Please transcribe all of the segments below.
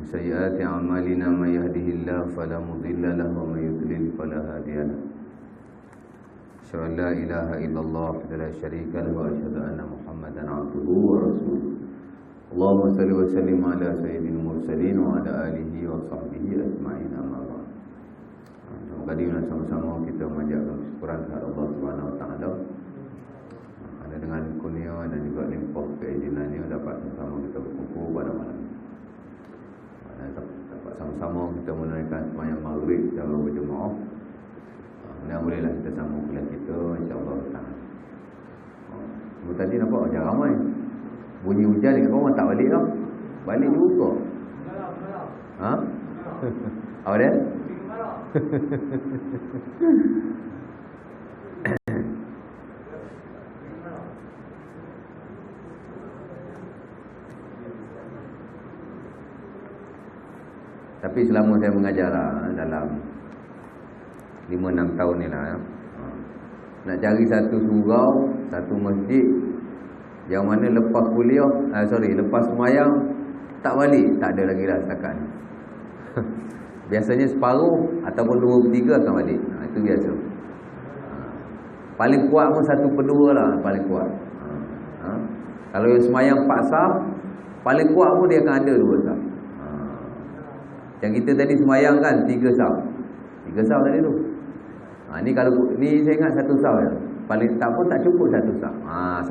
سيئات أعمالنا من يهده الله فلا مضل له ومن يضلل فلا هادي له أشهد أن لا إله إلا الله وحده لا شريك له وأشهد أن محمدا عبده ورسوله اللهم صل وسلم على سيد المرسلين وعلى آله وصحبه أجمعين أما بعد. Tadi sama-sama kita menjaga kesyukuran kepada Allah Subhanahu Wa Taala. Ada dengan kurnia dan juga limpah keizinannya dapat sama-sama kita berkumpul pada malam ini. Dapat sama-sama kita menunaikan sembahyang maghrib secara berjemaah. Bolehlah kita sambung kuliah kita insya-Allah taala. Tadi nampak macam ramai. Bunyi hujan dekat bawah tak balik dah. Balik juga. Ha? Apa dia? Tapi selama saya mengajar dalam 5-6 tahun ni lah, nak cari satu surau, satu masjid yang mana lepas kuliah, lepas semayang tak balik, tak ada lagi lah setakat ni. Biasanya separuh ataupun 2/3 akan balik. Itu biasa. Paling kuat pun 1/2 lah, paling kuat. Kalau yang semayang 4 saf, paling kuat pun dia akan ada 2 saf. Yang kita tadi semayang kan 3 saf. 3 saf tadi tu. Ni kalau ni saya ingat 1 saf je. Paling tak pun tak cukup 1 saf.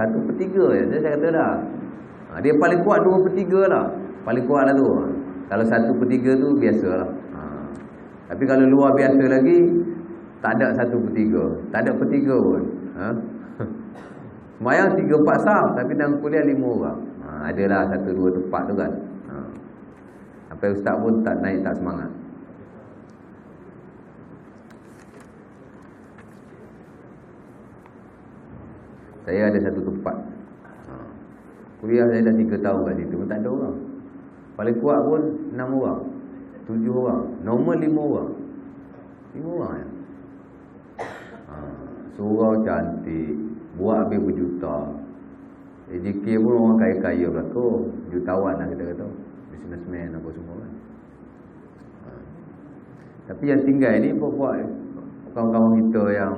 1/3 je saya kata dah. Dia paling kuat 2/3 lah. Paling kuat lah tu. Kalau 1/3 tu biasalah. Tapi kalau luar biasa lagi, tak ada 1/3. Tak ada 1/3 pun. Semayang 3-4 saf, tapi dalam kuliah 5 orang. Adalah 1-2 tempat tu kan. Sampai ustaz pun tak naik, tak semangat. Saya ada satu tempat. Kuliah saya dah 3 tahun kat situ, tak ada orang. Paling kuat pun 6 orang, 7 orang, normal 5 orang. 5 orang ya. Surau cantik, buat habis berjuta. AJK pun orang kaya-kaya belakang, jutawan lah kita kata, businessman apa semua kan. Tapi yang tinggal ni buat kawan-kawan kita yang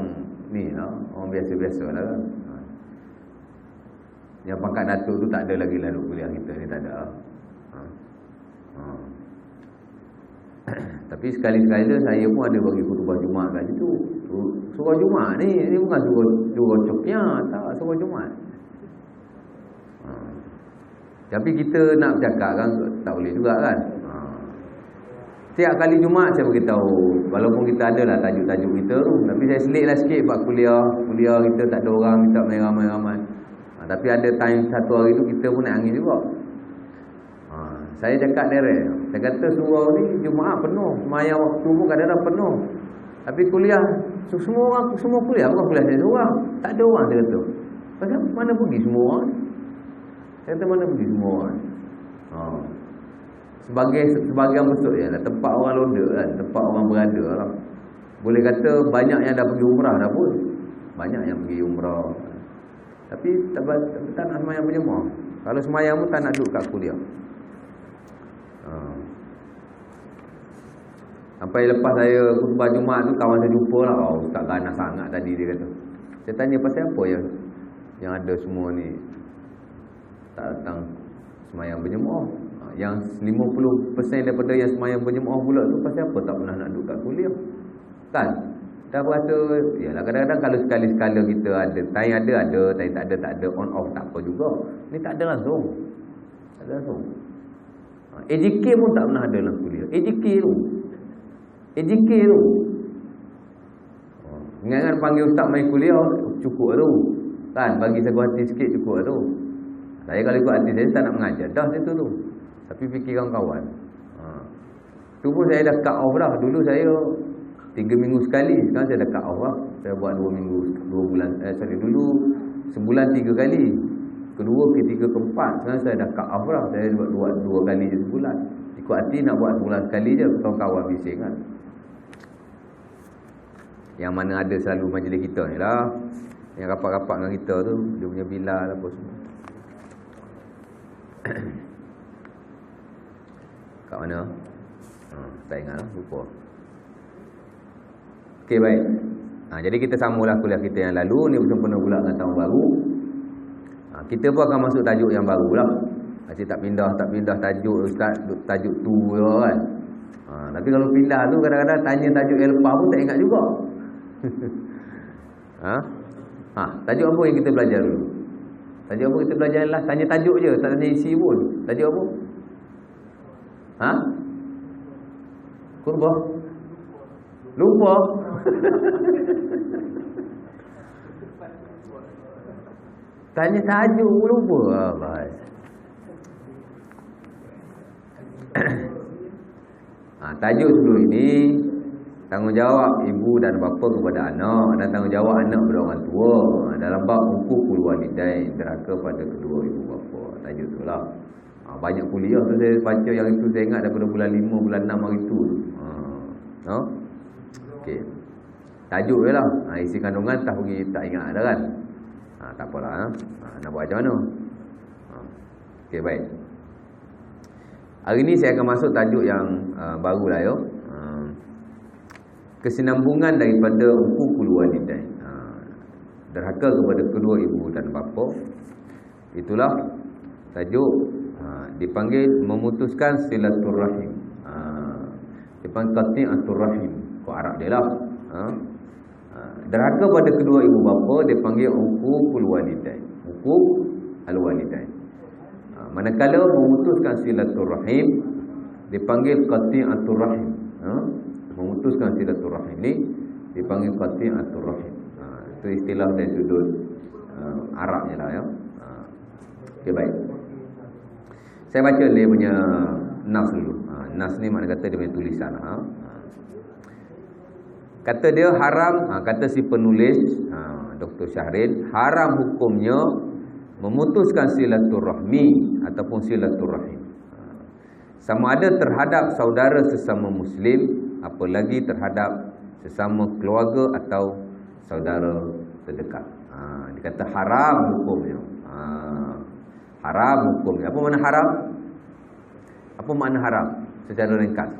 ni lah, orang biasa-biasa lah kan. Yang pangkat datuk tu tak ada lagi lalu kuliah kita ni, tak ada. Tapi sekali-sekala saya pun ada bagi khutbah Jumaat kat situ. Surau Jumaat ni bukan surau Coknya, tak, surau Jumaat. Tapi kita nak bercakap kan tak boleh juga kan. Setiap kali Jumaat saya beritahu, walaupun kita ada lah tajuk-tajuk kita tu, tapi saya seliklah sikit buat kuliah kita tak ada orang, minta main ramai-ramai. Tapi ada time satu hari tu kita pun nak angin juga. Saya cakap direct, saya kata surau ni Jumaat penuh, semayang waktu pun kadang-kadang penuh. Tapi kuliah, semua kuliah, bukan kuliah saya seorang. Tak ada orang, saya kata. Pasal mana pergi semua orang? Saya kata mana pergi semua orang? Sebahagian besar je lah, tempat orang londa kan, tempat orang berada lah. Boleh kata banyak yang dah pergi umrah dah pun. Banyak yang pergi umrah. Tapi tak nak semayang berjemaah. Kalau semayang pun tak nak duduk kat kuliah. Sampai lepas saya khutbah Jumaat tu, kawan saya jumpa lah, ustaz ganas sangat tadi dia kata. Saya tanya pasal apa yang ada semua ni tak datang semayang berjemaah. Yang 50% daripada yang semayang berjemaah pula tu pasal apa tak pernah nak duduk kat kuliah. Kan? Dah berasa, yalah kadang-kadang kalau sekali-sekala kita ada, time ada, time tak ada, on off tak apa juga. Ni tak ada langsung. Tak ada langsung. AJK pun tak pernah ada dalam kuliah. AJK tu. Ingat-ingat panggil ustaz main kuliah, cukup tu. Kan, bagi saya hati sikit cukup tu. Saya kalau ikut hati saya tak nak mengajar dah situ tu. Tapi fikir kawan-kawan. Tu pun saya dah cut off dah. Dulu saya 3 minggu sekali, sekarang saya dah cut off lah. Saya buat 2 minggu, 2 bulan. Dulu sebulan 3 kali. Kedua, ketiga, keempat. Sekarang saya dah cut off lah. Saya buat 2 kali je sebulan. Ikut hati nak buat sebulan sekali je. Kawan-kawan bising kan. Yang mana ada selalu majlis kita ni lah. Yang rapat-rapat dengan kita tu, dia punya Bilal apa semua. Kat mana? Tak ingat lah, lupa. Okey, baik. Jadi kita sambunglah kuliah kita yang lalu. Ni bersempena pula dengan tahun baru. Kita pun akan masuk tajuk yang baru lah. Macam tak pindah tajuk Ustaz, tajuk tu je kan. Tapi kalau pindah tu kadang-kadang tanya tajuk yang lepas pun tak ingat juga. Tajuk apa yang kita belajar dulu? Tajuk apa kita belajar lah? Tanya tajuk je, tak tanya isi pun. Tajuk apa? Kurba? Lupa? Tanya tajuk pun lupa. Baik. Tajuk sebelum ini, tanggungjawab ibu dan bapa kepada anak dan tanggungjawab anak kepada orang tua dalam bab hukukul walidain, derhaka pada kedua ibu bapa. Tajuk tu lah. Banyak kuliah tu saya baca yang itu, saya ingat daripada bulan 5, bulan 6 hari tu. Okey. Tajuk je lah. Isi kandungan tak pergi tak ingat dah kan. Tak apalah. Nak buat macam mana? Okey, baik. Hari ni saya akan masuk tajuk yang baru lah ya. Kesinambungan daripada hukukul walidain. Derhaka kepada kedua ibu dan bapa. Itulah tajuk dipanggil memutuskan silaturahim. Dipanggil qati'atur rahim. Kau Arab dia lah. Derhaka pada kedua ibu bapa dipanggil hukukul walidain. Hukuk al-walidain. Manakala memutuskan silaturahim dipanggil qati'atur rahim. Memutuskan silaturahim ni dipanggil qati'atur rahim. Itu istilah dari sudut Arabnya lah ya. Okey, baik. Saya baca dia punya nas dulu. Nas ni makna kata dia punya tulisan. Kata dia haram, kata si penulis Dr. Syahril, haram hukumnya memutuskan silaturahmi ataupun silaturahim. Sama ada terhadap saudara sesama muslim, apalagi terhadap sesama keluarga atau saudara terdekat. Dia kata haram hukumnya. Haram hukumnya. Apa makna haram? Apa makna haram secara ringkas?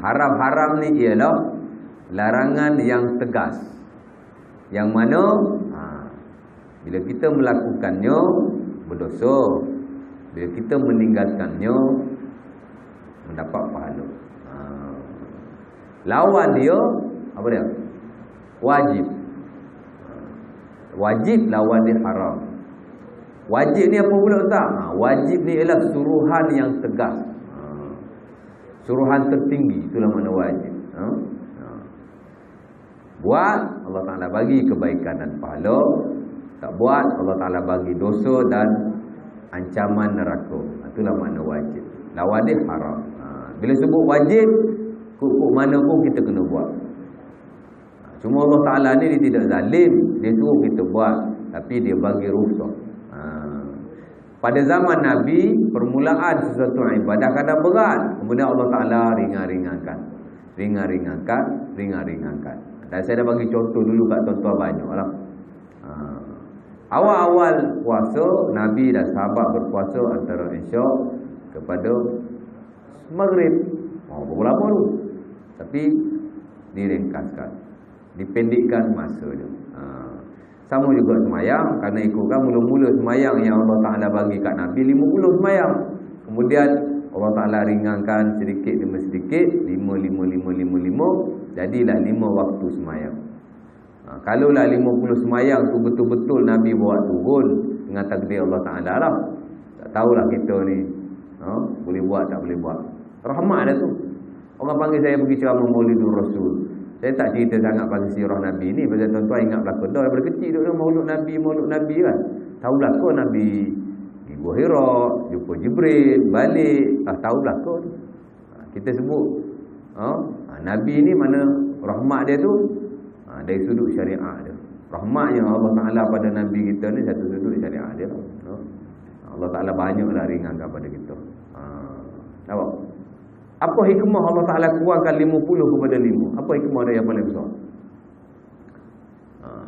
Haram-haram ni ialah larangan yang tegas, yang mana bila kita melakukannya berdosa, bila kita meninggalkannya mendapat pahala. Lawan dia apa dia? Wajib. Wajib lawan dia haram. Wajib ni apa pula Ustaz? Wajib ni ialah suruhan yang tegas. Suruhan tertinggi, itulah makna wajib. Buat, Allah Ta'ala bagi kebaikan dan pahala. Tak buat, Allah Ta'ala bagi dosa dan ancaman neraka. Itulah makna wajib. Lawan dia haram. Bila sebut wajib, kok mana pun kita kena buat. Cuma Allah Ta'ala ni dia tidak zalim. Dia suruh kita buat, tapi dia bagi rukhsah. Pada zaman Nabi, permulaan sesuatu ibadah kadang berat, kemudian Allah Ta'ala ringan-ringankan. Ringan-ringankan. Dan saya dah bagi contoh dulu kat tuan-tuan banyak lah. Awal-awal puasa, Nabi dan sahabat berpuasa antara Isyak kepada Maghrib. Berapa lama tu? Tapi diringkaskan, dipendekkan masanya. Sama juga semayang, kerana ikutkan mula-mula semayang yang Allah Ta'ala bagi kat Nabi 50 semayang. Kemudian Allah Ta'ala ringankan sedikit demi sedikit, 5, jadilah 5 waktu semayang. Kalaulah 50 semayang tu betul-betul Nabi buat turun dengan takdir Allah Ta'ala lah, tak tahulah kita ni boleh buat tak boleh buat. Rahmat dah tu. Orang panggil saya pergi ceramah Maulidur Rasul. Saya tak cerita sangat pasal sirah Nabi ni, pasal tuan-tuan ingat belakang dah daripada kecil duduk maulud Nabi kan. Tahu belakang Nabi di Gua Hira, jumpa Jibril, balik, tahu belakang tu. Kita sebut Nabi ni mana rahmat dia tu dari sudut syariat dia. Rahmat yang Allah Ta'ala pada Nabi kita ni satu sudut syariat dia. Allah Ta'ala banyaklah ringankan pada kita. Nampak? Apa hikmah Allah Ta'ala kurangkan 50 kepada 5? Apa hikmah dia yang paling besar?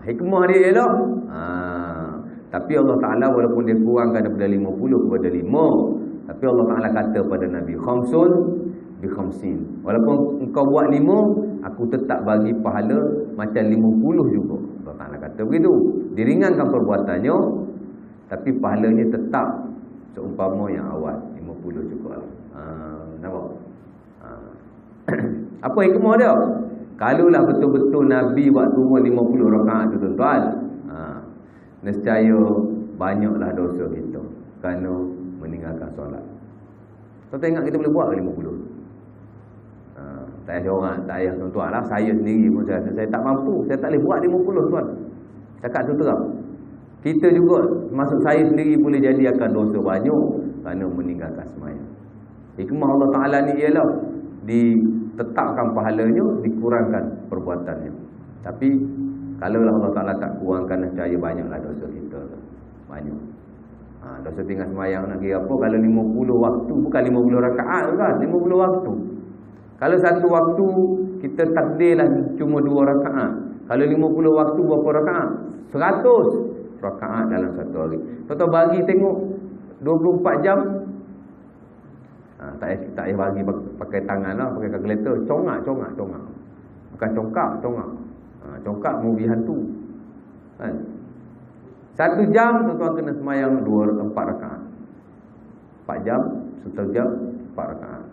Hikmah dia ialah tapi Allah Ta'ala walaupun dia kurangkan daripada 50 kepada 5, Tapi Allah Ta'ala kata pada Nabi, khamsun bi khamsin. Walaupun engkau buat 5, aku tetap bagi pahala macam 50 juga. Allah Ta'ala kata begitu. Diringankan perbuatannya, tapi pahalanya tetap seumpama yang awal, 50 juga. Nampak? Apa hikmah dia? Kalaulah betul-betul Nabi waktu umur 50 rakaat tu tuan-tuan, nescaya banyaklah dosa kita kerana meninggalkan solat. Tuan-tuan ingat kita boleh buat ke 50? Tak payah orang, tak payah tuan-tuan lah. Saya sendiri pun saya tak mampu. Saya tak boleh buat 50 tuan. Cakap tu terang. Kita juga, masuk saya sendiri boleh jadi akan dosa banyak kerana meninggalkan sembahyang. Hikmah Allah Ta'ala ni ialah ditetapkan pahalanya, dikurangkan perbuatannya. Tapi kalau Allah Ta'ala tak kurangkan, nescaya banyaklah dosa kita. Banyak. Dosa tinggal sembahyang nak kira apa? Kalau 50 waktu, bukan 50 rakaat kan, 50 waktu. Kalau satu waktu kita takdirlah cuma 2 rakaat. Kalau 50 waktu berapa rakaat? 100 rakaat dalam satu hari. Tuan-tuan bagi tengok 24 jam. Tak payah bagi pakai tangan lah, pakai kalkulator. Congak. Bukan congkak. Congkak movie hantu kan? 1 jam tuan-tuan kena semayang 4 rakaat. 4 jam, 1 jam 4 rakaat.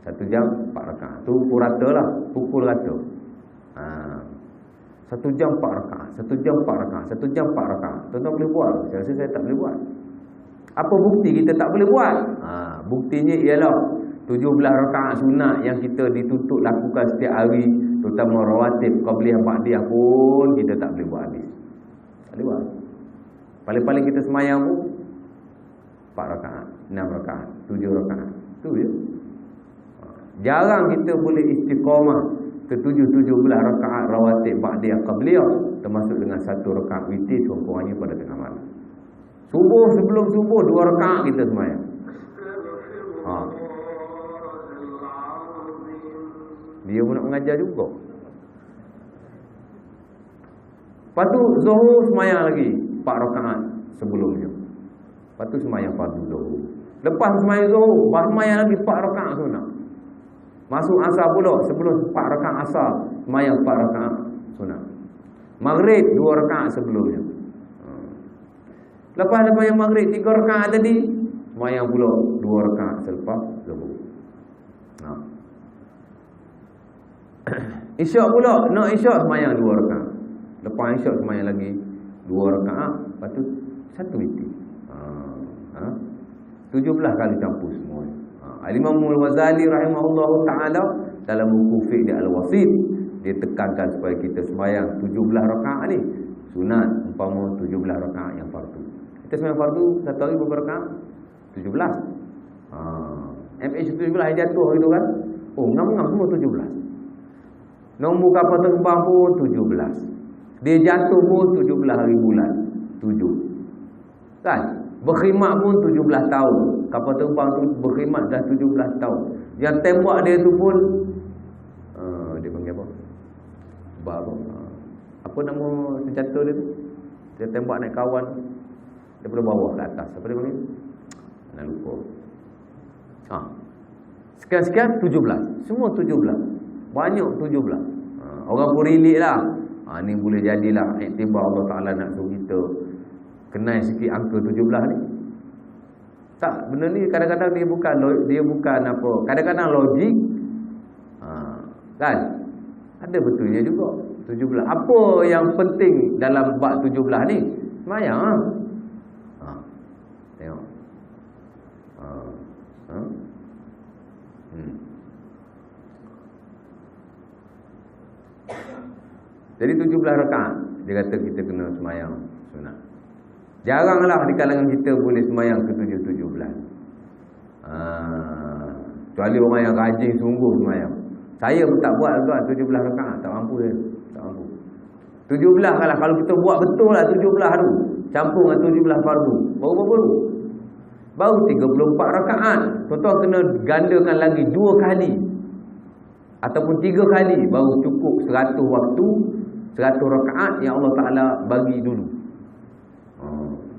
1 jam 4 rakaat. Tu pukul rata lah, pukul rata. 1 jam 4 rakaat, 1 jam 4 rakaat, 1 jam 4 rakaat. Tuan-tuan boleh buat? Saya rasa saya tak boleh buat. Apa bukti kita tak boleh buat? Buktinya ialah 17 rakaat sunat yang kita dituntut lakukan setiap hari, terutama rawatib, qabliyah, ba'diyah pun kita tak boleh buat habis. Tak boleh buat. Paling-paling kita semayang pun 4 rakaat, 6 rakaat, 7 rakaat. Tu je. Jarang kita boleh istiqamah ke 17 rakaat rawatib, ba'diyah, qabliyah, termasuk dengan 1 rakaat witir sekurang-kurangnya pada tengah malam. Subuh, sebelum subuh 2 rakaat kita semayang. Dia pun nak mengajar juga. Lepas tu zuhur semayang lagi 4 rakaat sebelumnya. Lepas tu semayang fardu zuhur. Lepas semayang zuhur, semayang lagi 4 rakaat sunat. Masuk asar pula, sebelum 4 rakaat asar semayang 4 rakaat sunat. Maghrib 2 rakaat sebelumnya. Lepas semayang maghrib 3 rakaat tadi, semayang pula 2 rakaat selepas zuhur. Isyak pula, nak isyak semayang 2 rakaat. Lepas isyak semayang lagi 2 rakaat, lepas tu 1 witir. 17 kali campur semua. Al-Imam Al-Ghazali rahimahullah ta'ala dalam buku fiqh dia Al-Wasit, dia tekankan supaya kita semayang 17 rakaat ni sunat, umpama 17 rakaat yang fardu. Kita semayang fardu satu hari berapa rakaat? 17. MH17 yang jatuh hari tu kan, ngam-ngam semua 17. Nombor kapal terbang pun 17. Dia jatuh pun 17 hari bulan 7. Kan? Berkhidmat pun 17 tahun. Kapal terbang tu berkhidmat dah 17 tahun. Yang tembak dia tu pun dia panggil apa? Apa nama senjata dia tu? Dia tembak naik kawan daripada bawah ke atas. Apa dia panggil? Nak lupa. Sekian-sekian 17. Semua 17. Banyak 17. Orang pun relate lah. Ni boleh jadilah iktibar Allah Ta'ala nak suruh kita kenal sikit angka 17 ni. Tak, benda ni kadang-kadang dia bukan apa. Kadang-kadang logik. Kan? Ada betulnya juga. 17. Apa yang penting dalam bab 17 ni? Semayang. Tengok. Jadi 17 rakaat dia kata kita kena semayang sunat. Jaranglah di kalangan kita boleh semayang ke 17. Kecuali orang yang rajin sungguh semayang. Saya pun tak buat juga 17 rakaat, tak mampu saya. Tak mampu. 17 kalau kita buat betul lah 17 tu, campur dengan 17 fardu. Baru 34 rakaat. Tuan-tuan kena gandakan lagi 2 kali ataupun 3 kali baru cukup 100 waktu, 100 rakaat yang Allah Ta'ala bagi dulu.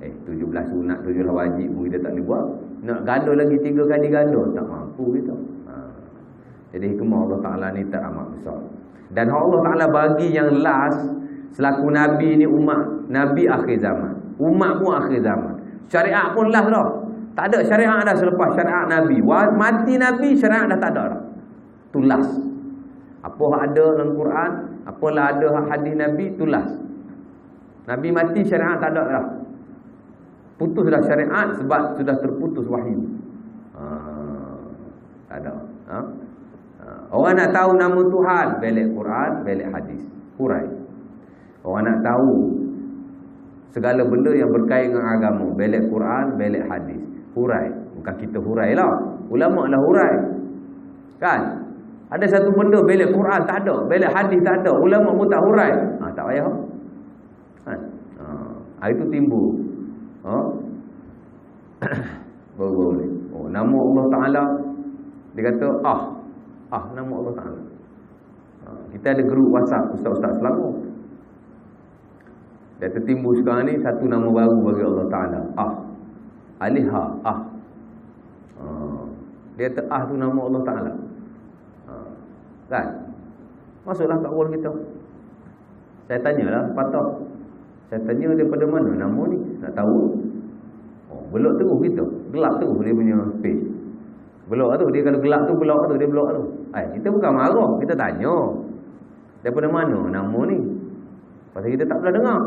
17 sunat, 17 wajib pun kita tak boleh buat. Nak gaduh lagi 3 kali gaduh, tak mampu kita. Jadi hikmah Allah Ta'ala ni tak amat besar. Dan Allah Ta'ala bagi yang last selaku Nabi ni umat Nabi akhir zaman. Umat pun akhir zaman. Syariat pun last dah. Tak ada syariat dah selepas syariat Nabi. Mati Nabi, syariat dah tak ada dah. Tu last. Apa ada dalam Quran, apalah ada hadis Nabi, tu last. Nabi mati, syariat tak ada dah. Putus dah syariat sebab sudah terputus wahyu. Tak ada. Orang nak tahu nama Tuhan, belik Quran, belik hadis. Hurai. Orang nak tahu segala benda yang berkait dengan agama, belik Quran, belik hadis. Hurai. Bukan kita hurai lah. Ulama lah hurai. Kan? Ada satu benda belik Quran tak ada, belik hadis tak ada, ulama pun tak hurai. Tak payah. Kan? Itu timbul. Baru-baru ni. Nama Allah Ta'ala, dia kata nama Allah Ta'ala. Kita ada grup WhatsApp Ustaz-Ustaz Selangor. Dia tertimbul sekarang ni satu nama baru bagi Allah Ta'ala. Aliha. Dia kata tu nama Allah Ta'ala. Kan? Masuklah kat wall kita. Saya tanyalah patah. Saya tanya daripada mana nama ni, nak tahu. Belok terus kita. Gelap terus dia punya page. Belok tu, dia kalau gelap tu, belok tu, dia belok tu. Kita bukan marah, kita tanya. Daripada mana nama ni? Pasal kita tak pernah dengar.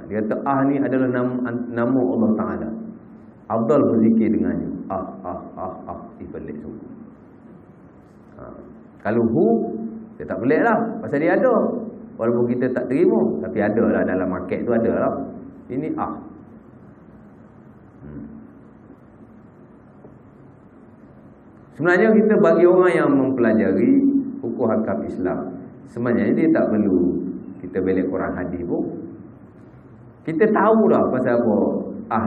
Dia kata ni adalah nama Allah Ta'ala. Afdal berzikir dengannya. Pelik sungguh. Kalau dia tak pelik lah. Pasal dia ada. Walaupun kita tak terima, tapi ada lah dalam market tu, ada lah. Ini Sebenarnya kita bagi orang yang mempelajari hukum hakam Islam, sebenarnya dia tak perlu kita belik Quran hadis pun. Kita tahu dah pasal apa.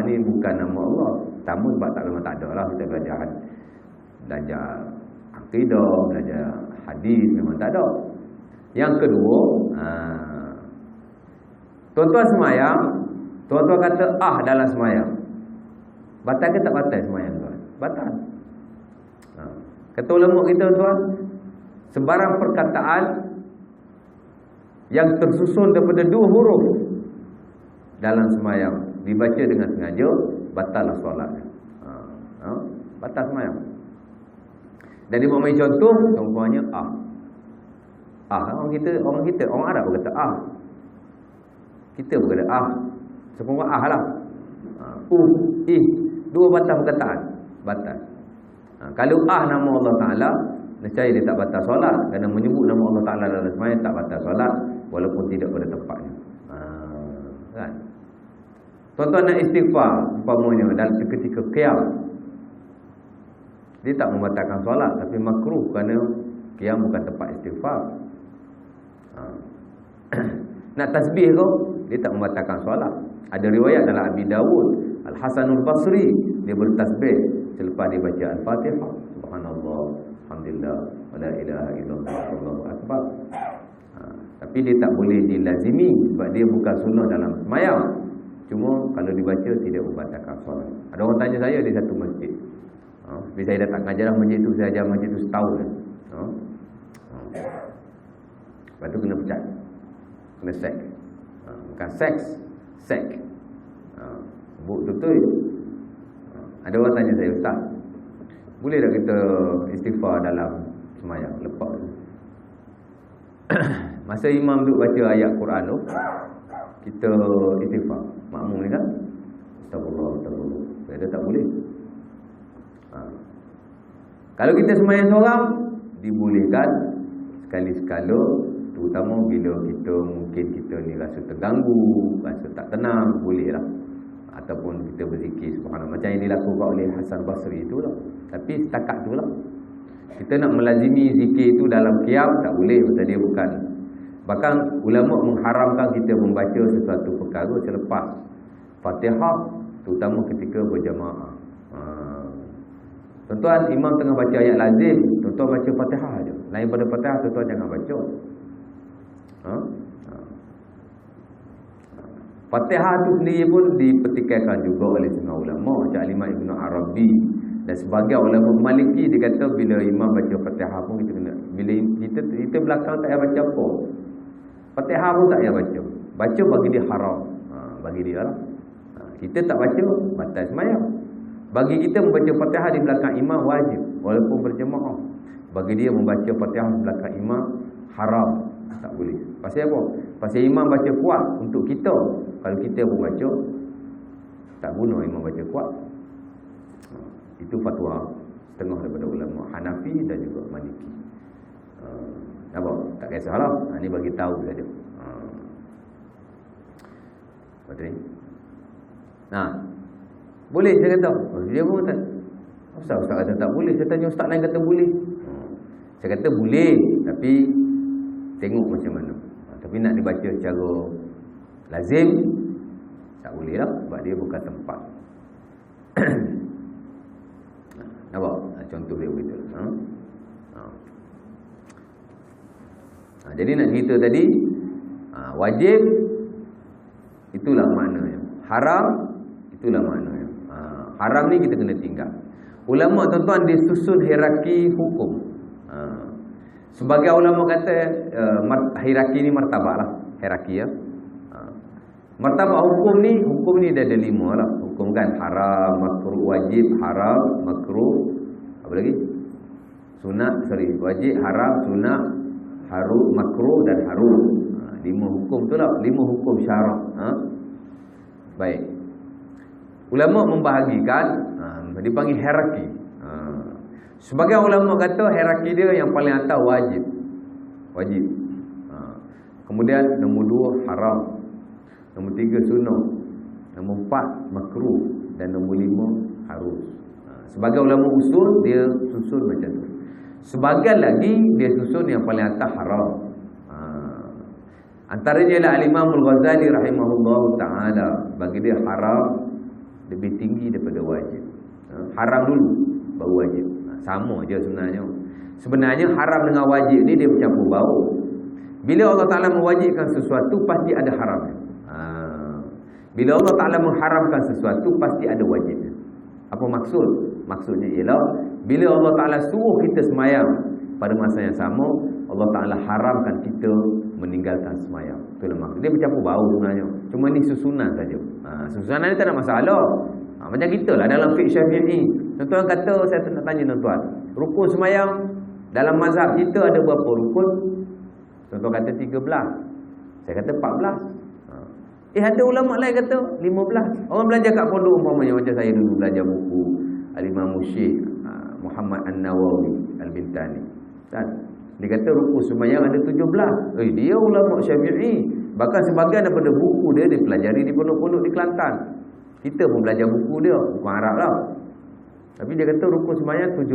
Ni bukan nama Allah. Pertama sebab memang tak ada lah. Kita belajar akidah, belajar hadis, memang tak ada. Yang kedua, tuan-tuan semayang, tuan-tuan kata dalam semayang. Batal ke tak batal semayang tuan? Batal. Kata ulama kita tuan, sembarang perkataan yang tersusun daripada 2 huruf dalam semayang dibaca dengan sengaja, batallah solat. Batal semayang. Dan dia buat contoh, contohnya orang Arab berkata kita berkata semua lah. Dua batal perkataan, batal. Kalau nama Allah Ta'ala, nescaya dia tak batal solat. Kerana menyebut nama Allah Ta'ala dalam semayang tak batal solat, walaupun tidak pada tempatnya. Kan? Tuan-tuan nak istighfar umpamanya dalam ketika qiyam, dia tak membatalkan solat, tapi makruh kerana qiyam bukan tempat istighfar. Nak tasbih tu, dia tak membatalkan solat. Ada riwayat dalam Abi Dawud, Al-Hasanul Basri, dia bertasbih selepas dia baca Al-Fatihah. Subhanallah, alhamdulillah, wala ilaha illallah, Allahu akbar. Tapi dia tak boleh dilazimi sebab dia bukan sunnah dalam sembahyang. Cuma kalau dibaca tidak membatalkan solat. Ada orang tanya saya di satu masjid. Bila saya datang mengajar masjid tu, saya ajar masjid tu setahun. Lepas tu kena pecat, kena sack. Bukan sack. Sebut betul. Ada orang tanya saya, Ustaz, boleh tak kita istighfar dalam sembahyang lepas tu? Masa imam duduk baca ayat Quran tu, kita istighfar. Makmum ni kan, astagfirullah. Dia tak boleh. Kalau kita sembahyang seorang, dibolehkan sekali-sekala, terutama bila mungkin kita ni rasa terganggu, rasa tak tenang, boleh lah. Ataupun kita berzikir subhanallah, macam yang dilakukan oleh Hasan Basri itulah. Tapi setakat itulah. Kita nak melazimi zikir itu dalam qiyam tak boleh, pasal dia bukan. Bahkan ulama mengharamkan kita membaca sesuatu perkara selepas Fatihah, terutama ketika berjamaah. Tuan-tuan, imam tengah baca ayat lazim, tuan-tuan baca Fatihah aja. Lain pada Fatihah, tuan-tuan jangan baca. Fatihah tu sendiri pun dipertikaikan juga oleh setengah ulama, macam Imam Ibn Arabi dan sebagai ulama Maliki. Dia kata bila imam baca Fatihah pun kita kena, bila kita belakang tak payah baca apa, Fatihah pun tak payah baca. Baca bagi dia haram, bagi dia lah. Kita tak baca, batal sembahyang. Bagi kita membaca Fatihah di belakang imam wajib walaupun berjemaah. Bagi dia membaca Fatihah di belakang imam haram, tak boleh. Pasal apa? Pasal imam baca kuat untuk kita. Kalau kita pun baca, tak guna imam baca kuat. Itu fatwa setengah daripada ulama Hanafi dan juga Maliki. Nampak? Tak kisahlah. Ini bagi tahu saja. Betul ni? Boleh saya kata. Dia pun tak. Ustaz kata tak boleh. Saya tanya ustaz lain kata boleh. Saya kata boleh, tapi tengok macam mana. Tapi nak dibaca secara lazim, tak boleh lah, sebab dia bukan tempat. Nampak? Contoh dia begitu. Jadi nak cerita tadi, wajib itulah maknanya. Haram itulah maknanya. Haram ni kita kena tinggal. Ulama tuan-tuan dia susun hierarki hukum. Sebagai ulama kata hierarki ni martabat lah, hierarki ya. Martabat hukum ni dia ada 5 lah. Hukum kan haram, makruh, wajib, haram, makruh, apa lagi? Wajib, haram, sunat, harum, makruh dan harum. 5 hukum tu lah, 5 hukum syarak. Baik. Ulama membahagikan, dipanggil hierarki. Sebagai ulama kata hierarki dia yang paling atas wajib. Kemudian nombor 2 haram, nombor 3 sunat, nombor 4 makruh dan nombor 5 harus. Sebagai ulama usul dia susun macam tu. Sebagian lagi dia susun yang paling atas haram. Antaranya ialah Al-Imam Al-Ghazali rahimahullahu taala, bagi dia haram lebih tinggi daripada wajib. Haram dulu baru wajib. Sama je sebenarnya. Sebenarnya haram dengan wajib ni dia bercampur baur. Bila Allah Ta'ala mewajibkan sesuatu, pasti ada haramnya. Bila Allah Ta'ala mengharamkan sesuatu, pasti ada wajibnya. Apa maksud? Maksudnya ialah bila Allah Ta'ala suruh kita semayang, pada masa yang sama Allah Ta'ala haramkan kita meninggalkan semayang. Itulah maksud. Dia bercampur baur sebenarnya. Cuma ni susunan saja. Susunan ni tak ada masalah. Macam kita lah dalam fiqh Syafi'i. Tuan-tuan kata, saya nak tanya tuan-tuan, rukun semayang dalam mazhab kita ada berapa rukun? Tuan-tuan kata 13. Saya kata 14. Ada ulama lain kata 15. Orang belajar kat pondok umpamanya, macam saya dulu belajar buku Al-Imam Syekh Muhammad An-Nawawi Al-Bintani. Kan? Dia kata rukun semayang ada 17. Dia ulama Syafi'i. Bahkan sebagian daripada buku dia dipelajari di pondok-pondok di Kelantan. Kita pun belajar buku dia, buku Arab lah. Tapi dia kata rukun semayang 17.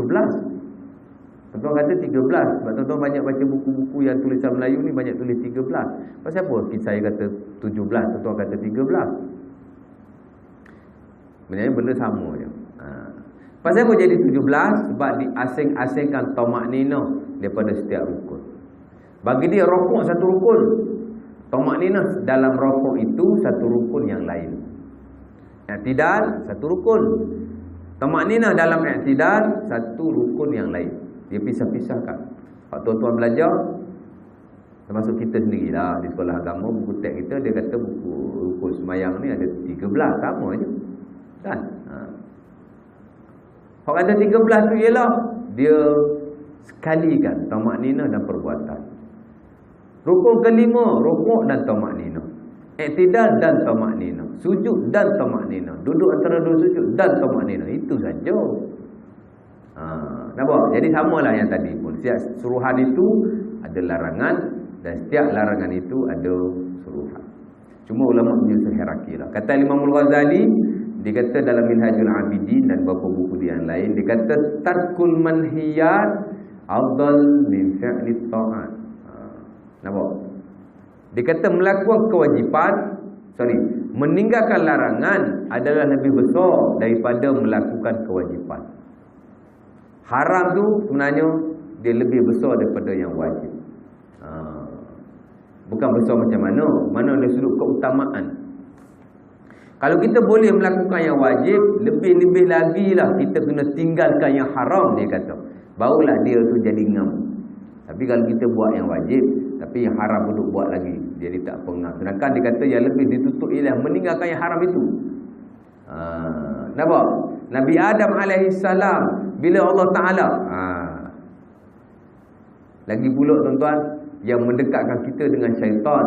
Tuan-tuan kata 13. Sebab tuan-tuan banyak baca buku-buku yang tulisan Melayu ni banyak tulis 13. Pasal apa saya kata 17, tuan-tuan kata 13? Sebenarnya benda sama je. Pasal apa jadi 17? Sebab diasing-asingkan tamakninah daripada setiap rukun. Bagi dia rokok satu rukun, tamakninah dalam rokok itu satu rukun yang lain. I'tidal satu rukun, tamakninah dalam i'tidal satu rukun yang lain. Dia pisah-pisahkan. Kalau tuan-tuan belajar, termasuk kita sendirilah di sekolah agama, buku teks kita dia kata buku rukun semayang ni ada 13, sama je kan. Kalau kata 13 tu ialah dia sekalikan tamakninah dan perbuatan. Rukun kelima, rukuk dan tamakninah, i'tidal dan tamakninah, sujud dan tamakninah, duduk antara dua sujud dan tamakninah. Itu saja. Nampak? Jadi samalah yang tadi pun. Setiap suruhan itu ada larangan dan setiap larangan itu ada suruhan. Cuma ulama menyusun hierarki lah. Kata Imam Al-Ghazali, dia kata dalam Minhajul Abidin dan beberapa buku dia yang lain, dia kata tarkul manhiyat afdal min fi'li ta'at. Nampak? Dia kata melakukan kewajipan, meninggalkan larangan adalah lebih besar daripada melakukan kewajipan. Haram tu sebenarnya dia lebih besar daripada yang wajib. Bukan besar macam mana? Mana dari sudut keutamaan. Kalau kita boleh melakukan yang wajib, lebih-lebih lagi lah kita kena tinggalkan yang haram, dia kata. Barulah dia tu jadi ngam. Tapi kalau kita buat yang wajib, tapi yang haram duduk buat lagi, dia tak apa ngam. Sedangkan dia kata yang lebih ditutup ialah meninggalkan yang haram itu. Nampak? Nabi Adam alaihissalam, bila Allah Ta'ala lagi pula tuan-tuan, yang mendekatkan kita dengan syaitan,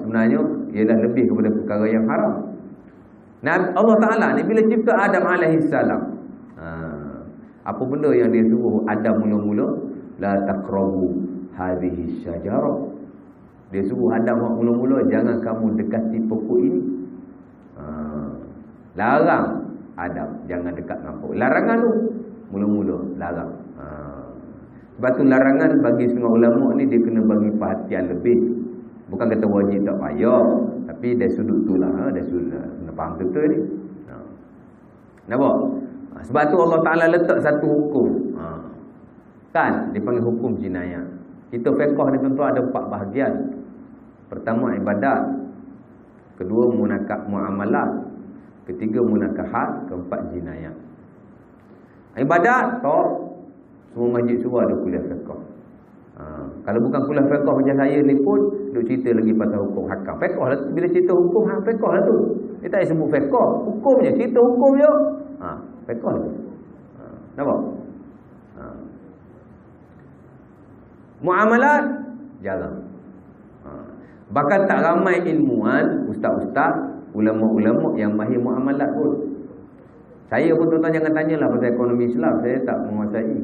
sebenarnya ialah lebih kepada perkara yang haram. Allah Ta'ala ni bila cipta Adam alaihissalam, apa benda yang dia suruh Adam mula-mula? La taqrabu hadhihi syajarah. Dia suruh Adam mula-mula, jangan kamu dekati pokok ini. Larang Adam jangan dekat dengan pokok. Larangan tu mula-mula larang. Sebab tu larangan bagi setengah ulama ni dia kena bagi perhatian lebih. Bukan kata wajib tak payah, tapi dari sudut tu lah, dari sudut kena faham betul ni. Nampak? Sebab tu Allah Ta'ala letak satu hukum. Kan dipanggil hukum jinayah. Kita fiqh ni tuan-tuan ada 4 bahagian. Pertama ibadat, kedua muamalat, ketiga munakahat, keempat jinayah. Ibadat tak, semua masjid surah ada kuliah fiqh. Kalau bukan kuliah fiqh macam saya ni pun duk cerita lagi pasal hukum hakam. Fiqh lah, bila cerita hukum fiqh lah tu. Dia tak sebut fiqh, hukum je, cerita hukum je. Fiqh lah tu. Nampak? Muamalat jarang. Bahkan tak ramai ilmuwan, ustaz-ustaz, ulama-ulama yang mahir muamalat pun. Saya pun tuan-tuan jangan tanyalah pasal ekonomi Islam, saya tak menguasai.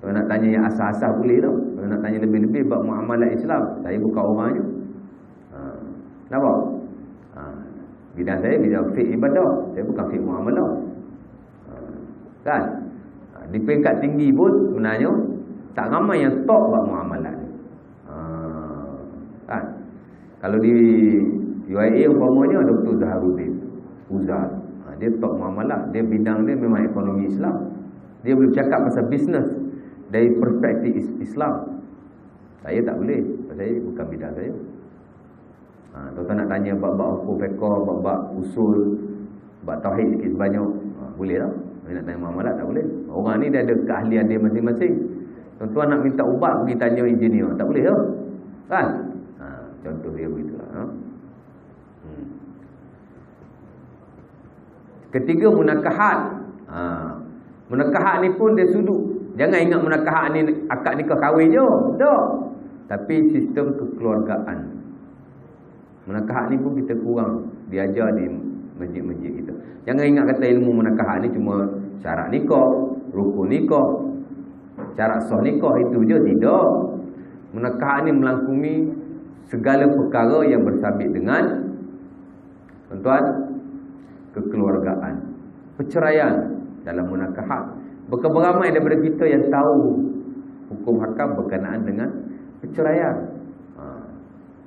Kalau nak tanya yang asas-asas boleh tau. Kalau nak tanya lebih-lebih bab muamalat Islam, saya bukan orangnya. Nampak? Bidang saya bidang fiqh ibadah, saya bukan fiqh muamalah. Kan? Di peringkat tinggi pun sebenarnya tak ramai yang top bab muamalat. Kan? Kalau di UIA umpamanya Dr. Zaharuddin Uzar, dia top muamalat, dia bidang dia memang ekonomi Islam. Dia boleh cakap pasal bisnes dari perspektif Islam. Saya tak boleh, pasal saya bukan bidang saya. Tuan-tuan nak tanya bab-bab hukum fiqh, bab-bab usul, bab tauhid sikit sebanyak, boleh tak? Kalau nak tanya muamalat tak boleh. Orang ni dia ada keahlian dia masing-masing. Tuan-tuan nak minta ubat pergi tanya engineer, tak boleh tak? Kan? Contoh dia begitulah. Ketiga munakahat. Munakahat ni pun dia sudut. Jangan ingat munakahat ni akad nikah kahwin je. Tak. Tapi sistem kekeluargaan. Munakahat ni pun kita kurang diajar di masjid-masjid kita. Jangan ingat kata ilmu munakahat ni cuma syarat nikah, rukun nikah, syarat sah nikah, itu je. Tidak. Munakahat ni melangkumi segala perkara yang bersabit dengan tuan-tuan kekeluargaan. Perceraian dalam munakahat. Beramai daripada kita yang tahu hukum hakam berkenaan dengan perceraian.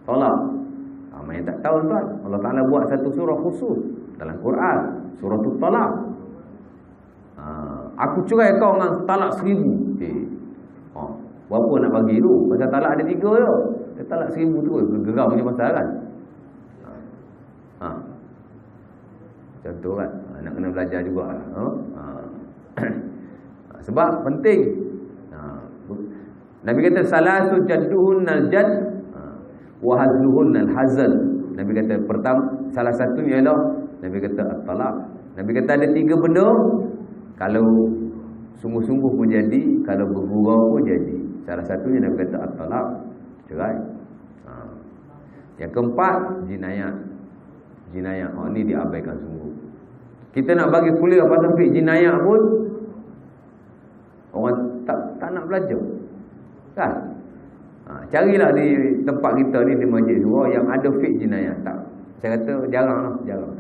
Tolak. Ramai yang tak tahu tuan. Allah Ta'ala buat satu surah khusus dalam Quran, surah Talaq. Aku cerai kau dengan talak 1000. Berapa nak bagi tu? Pasal talak ada 3 je. Dia talak 1000 tu geram punya pasal kan. Contoh kan, nak kena belajar juga. Sebab penting. Nabi kata salasu jadduhunnal jadd wa hazluhunnal hazl. Nabi kata pertama, salah satunya ialah Nabi kata at-talaq. Nabi kata ada 3 benda, kalau sungguh-sungguh pun jadi, kalau bergurau pun jadi. Salah satunya Nabi kata at-talaq, cerai. Yang keempat, jinayat. Jinayat, ni diabaikan sungguh. Kita nak bagi kuliah pasal fiqh jinayat pun orang tak nak belajar. Kan? Carilah di tempat kita ni, di masjid surah yang ada fiqh jinayat. Tak. Saya kata jarang lah, jarang.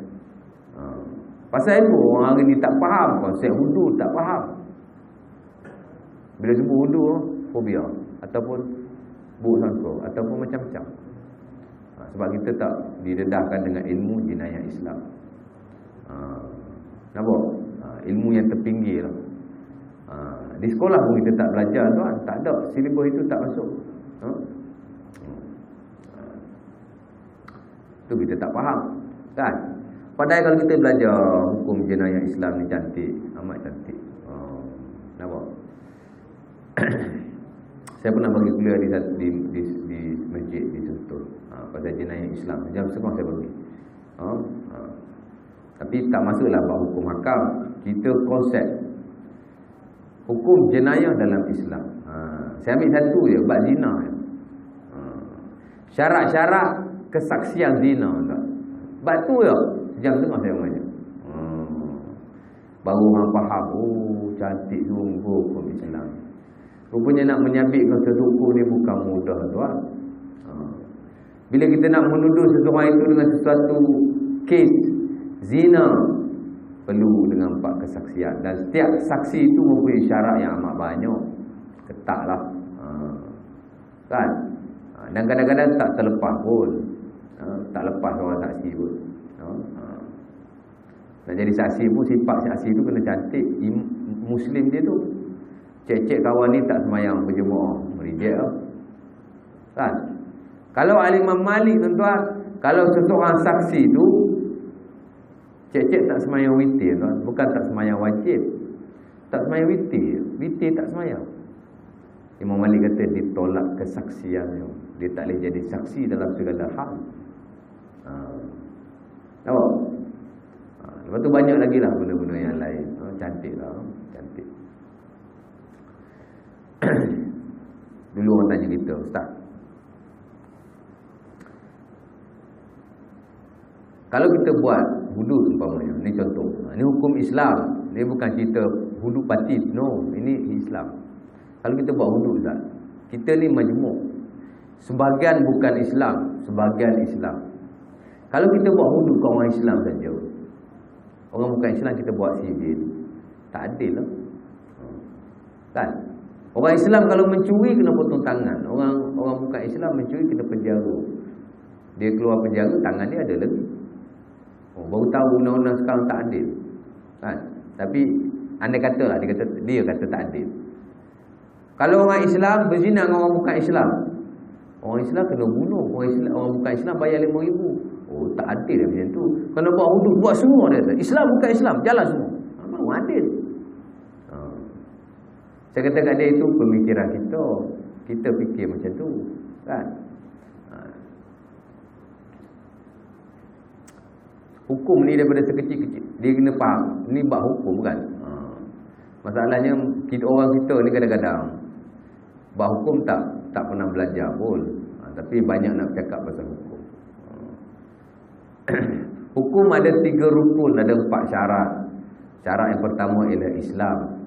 Pasal itu orang hari ni tak faham konsep wudu, tak faham. Bila sebut wudu, fobia ataupun buruk sangka ataupun macam-macam. Sebab kita tak didedahkan dengan ilmu jinayat Islam. Nampak? Ilmu yang terpinggir lah. Di sekolah pun kita tak belajar tuan. Tak ada, silibus itu tak masuk. Tu kita tak faham, kan? Padahal kalau kita belajar hukum jenayah Islam ni cantik, amat cantik. Nampak? Saya pernah bagi kuliah di masjid di Sentul, pasal jenayah Islam. Jam setengah saya bagi. Tapi tak masuklah bab hukum hakam. Kita konsep hukum jenayah dalam Islam. Saya ambil satu je, bab zina. Syarat-syarat kesaksian zina tak. Bab tu je sejam setengah saya mengajar. Baru orang faham, cantik sungguh hukum Islam. Rupanya nak menyabitkan sesuatu ni bukan mudah, tuan. Bila kita nak menuduh seseorang itu dengan sesuatu kes zina, perlu dengan 4 kesaksian. Dan setiap saksi itu mempunyai syarat yang amat banyak. Ketatlah. Kan? Dan kadang-kadang tak terlepas pun. Tak lepas orang saksi pun. Nak jadi saksi pun, sifat saksi itu kena cantik. Muslim dia tu, cek-cek kawan ni tak semayang berjemaah, reject lah. Kan? Kalau Imam Malik, tuan-tuan, kalau seseorang saksi tu cek-cek tak semayang witir, tuan. Bukan tak semayang wajib, tak semayang witir. Witir tak semayang. Imam Malik kata ditolak kesaksiannya. Dia tak boleh jadi saksi dalam segala hal. Nampak? Lepas tu banyak lagi lah benda-benda yang lain. Cantik lah. Cantik. Dulu orang tanya kita, Ustaz, kalau kita buat hudud umpamanya, ni contoh, ni hukum Islam, ni bukan cerita hudud batin, no, ini Islam. Kalau kita buat hudud, Ustaz, kita ni majmuk, sebahagian bukan Islam, sebahagian Islam. Kalau kita buat hudud ke orang Islam saja, orang bukan Islam kita buat sivil, tak adil lah. Kan? Orang Islam kalau mencuri kena potong tangan. Orang bukan Islam mencuri kena penjara. Dia keluar penjara, tangan dia ada lagi. Baru tahu undang-undang sekarang tak adil. Kan? Tapi andai kata lah, dia kata tak adil. Kalau orang Islam berzina dengan orang bukan Islam, orang Islam kena bunuh. Orang bukan Islam bayar 5,000. Tak adil lah macam tu. Kena buat hudud, buat semua dia kata. Islam bukan Islam, jalan semua. Baru adil. Saya kata kat dia, itu pemikiran kita. Kita fikir macam tu, kan? Hukum ni daripada sekecil-kecil dia kena faham. Ni bab hukum, kan? Masalahnya orang kita ni kadang-kadang bab hukum tak pernah belajar pun. Tapi banyak nak cakap pasal hukum. Hukum ada 3 rukun, ada 4 syarat. Syarat yang pertama ialah Islam.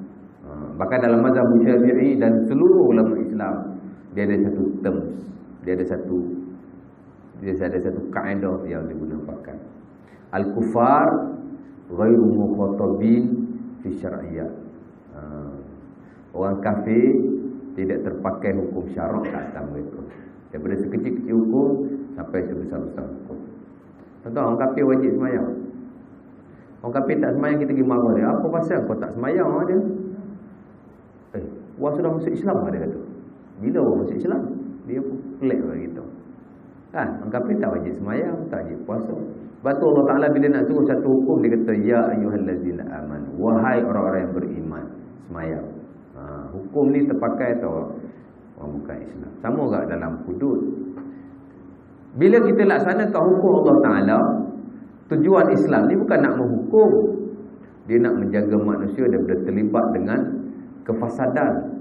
Bahkan dalam mazhab Syafi'i dan seluruh ulama Islam, dia ada satu terms, dia ada satu kaedah yang digunakan. Al-kufar ghairu mukhatabin fi syar'iyyah. Orang kafir tidak terpakai hukum syarak atas mereka. Daripada sekecil-kecil hukum sampai sebesar-besar hukum. Contoh, orang kafir wajib semayang. Orang kafir tak semayang, kita pergi marah dia. Apa pasal kau tak semayang dia? Wah, sudah masuk Islam dia kata. Bila orang masuk Islam? Dia pun pelik lah gitu. Kan? Orang kafir tak wajib semayang, tak wajib puasa. Sebab tu Allah Ta'ala bila nak suruh satu hukum, dia kata, ya ayyuhallazina amanu, wahai orang-orang yang beriman, semayang. Hukum ni terpakai atau orang bukan Islam. Sama juga dalam hudud. Bila kita laksanakan hukum Allah Ta'ala, tujuan Islam ni bukan nak menghukum. Dia nak menjaga manusia daripada terlibat dengan kefasadan.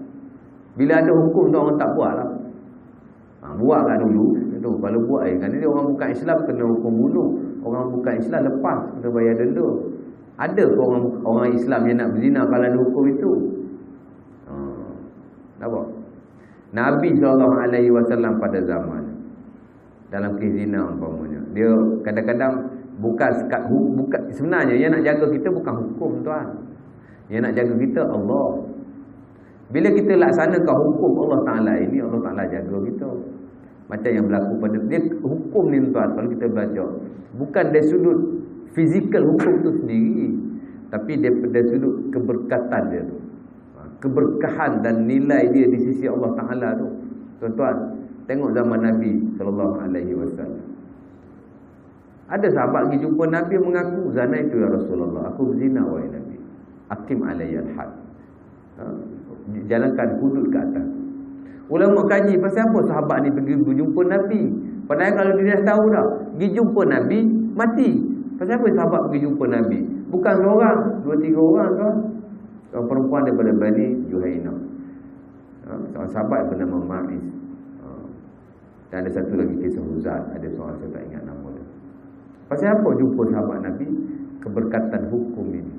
Bila ada hukum tu orang tak buat lah. Buatlah dulu. Kalau buat kan dia orang bukan Islam kena hukum bunuh. Orang bukan Islam lepas kena bayar denda. Ada ke orang Islam yang nak berzina kalau ada hukum itu? Nampak? Nabi SAW pada zaman dalam kes zina umpamanya, dia kadang-kadang bukan sebenarnya yang nak jaga kita bukan hukum, tuan. Yang nak jaga kita Allah. Bila kita laksanakan hukum Allah Ta'ala ini, Allah Ta'ala jaga kita. Macam yang berlaku pada dia, hukum ni, tuan, kalau kita belajar, bukan dari sudut fizikal hukum tu sendiri, tapi daripada sudut keberkatan dia tu, keberkahan dan nilai dia di sisi Allah Ta'ala tu. Tuan-tuan, tengok zaman Nabi SAW. Ada sahabat pergi jumpa Nabi mengaku, zina itu ya Rasulullah, aku berzina wahai Nabi. Aqim alayya al-had. Jalankan hudud ke atas. Ulama kaji pasal apa sahabat ni pergi jumpa Nabi. Padahal kalau dia dah tahu dah, pergi jumpa Nabi mati. Pasal apa sahabat pergi jumpa Nabi? Bukan seorang, 2-3 orang ke? Seorang perempuan daripada Bani Juhaina. Seorang sahabat bernama Ma'iz. Dan ada satu lagi kisah Huzal. Ada seorang saya tak ingat nama dia. Pasal apa jumpa sahabat Nabi? Keberkatan hukum ini.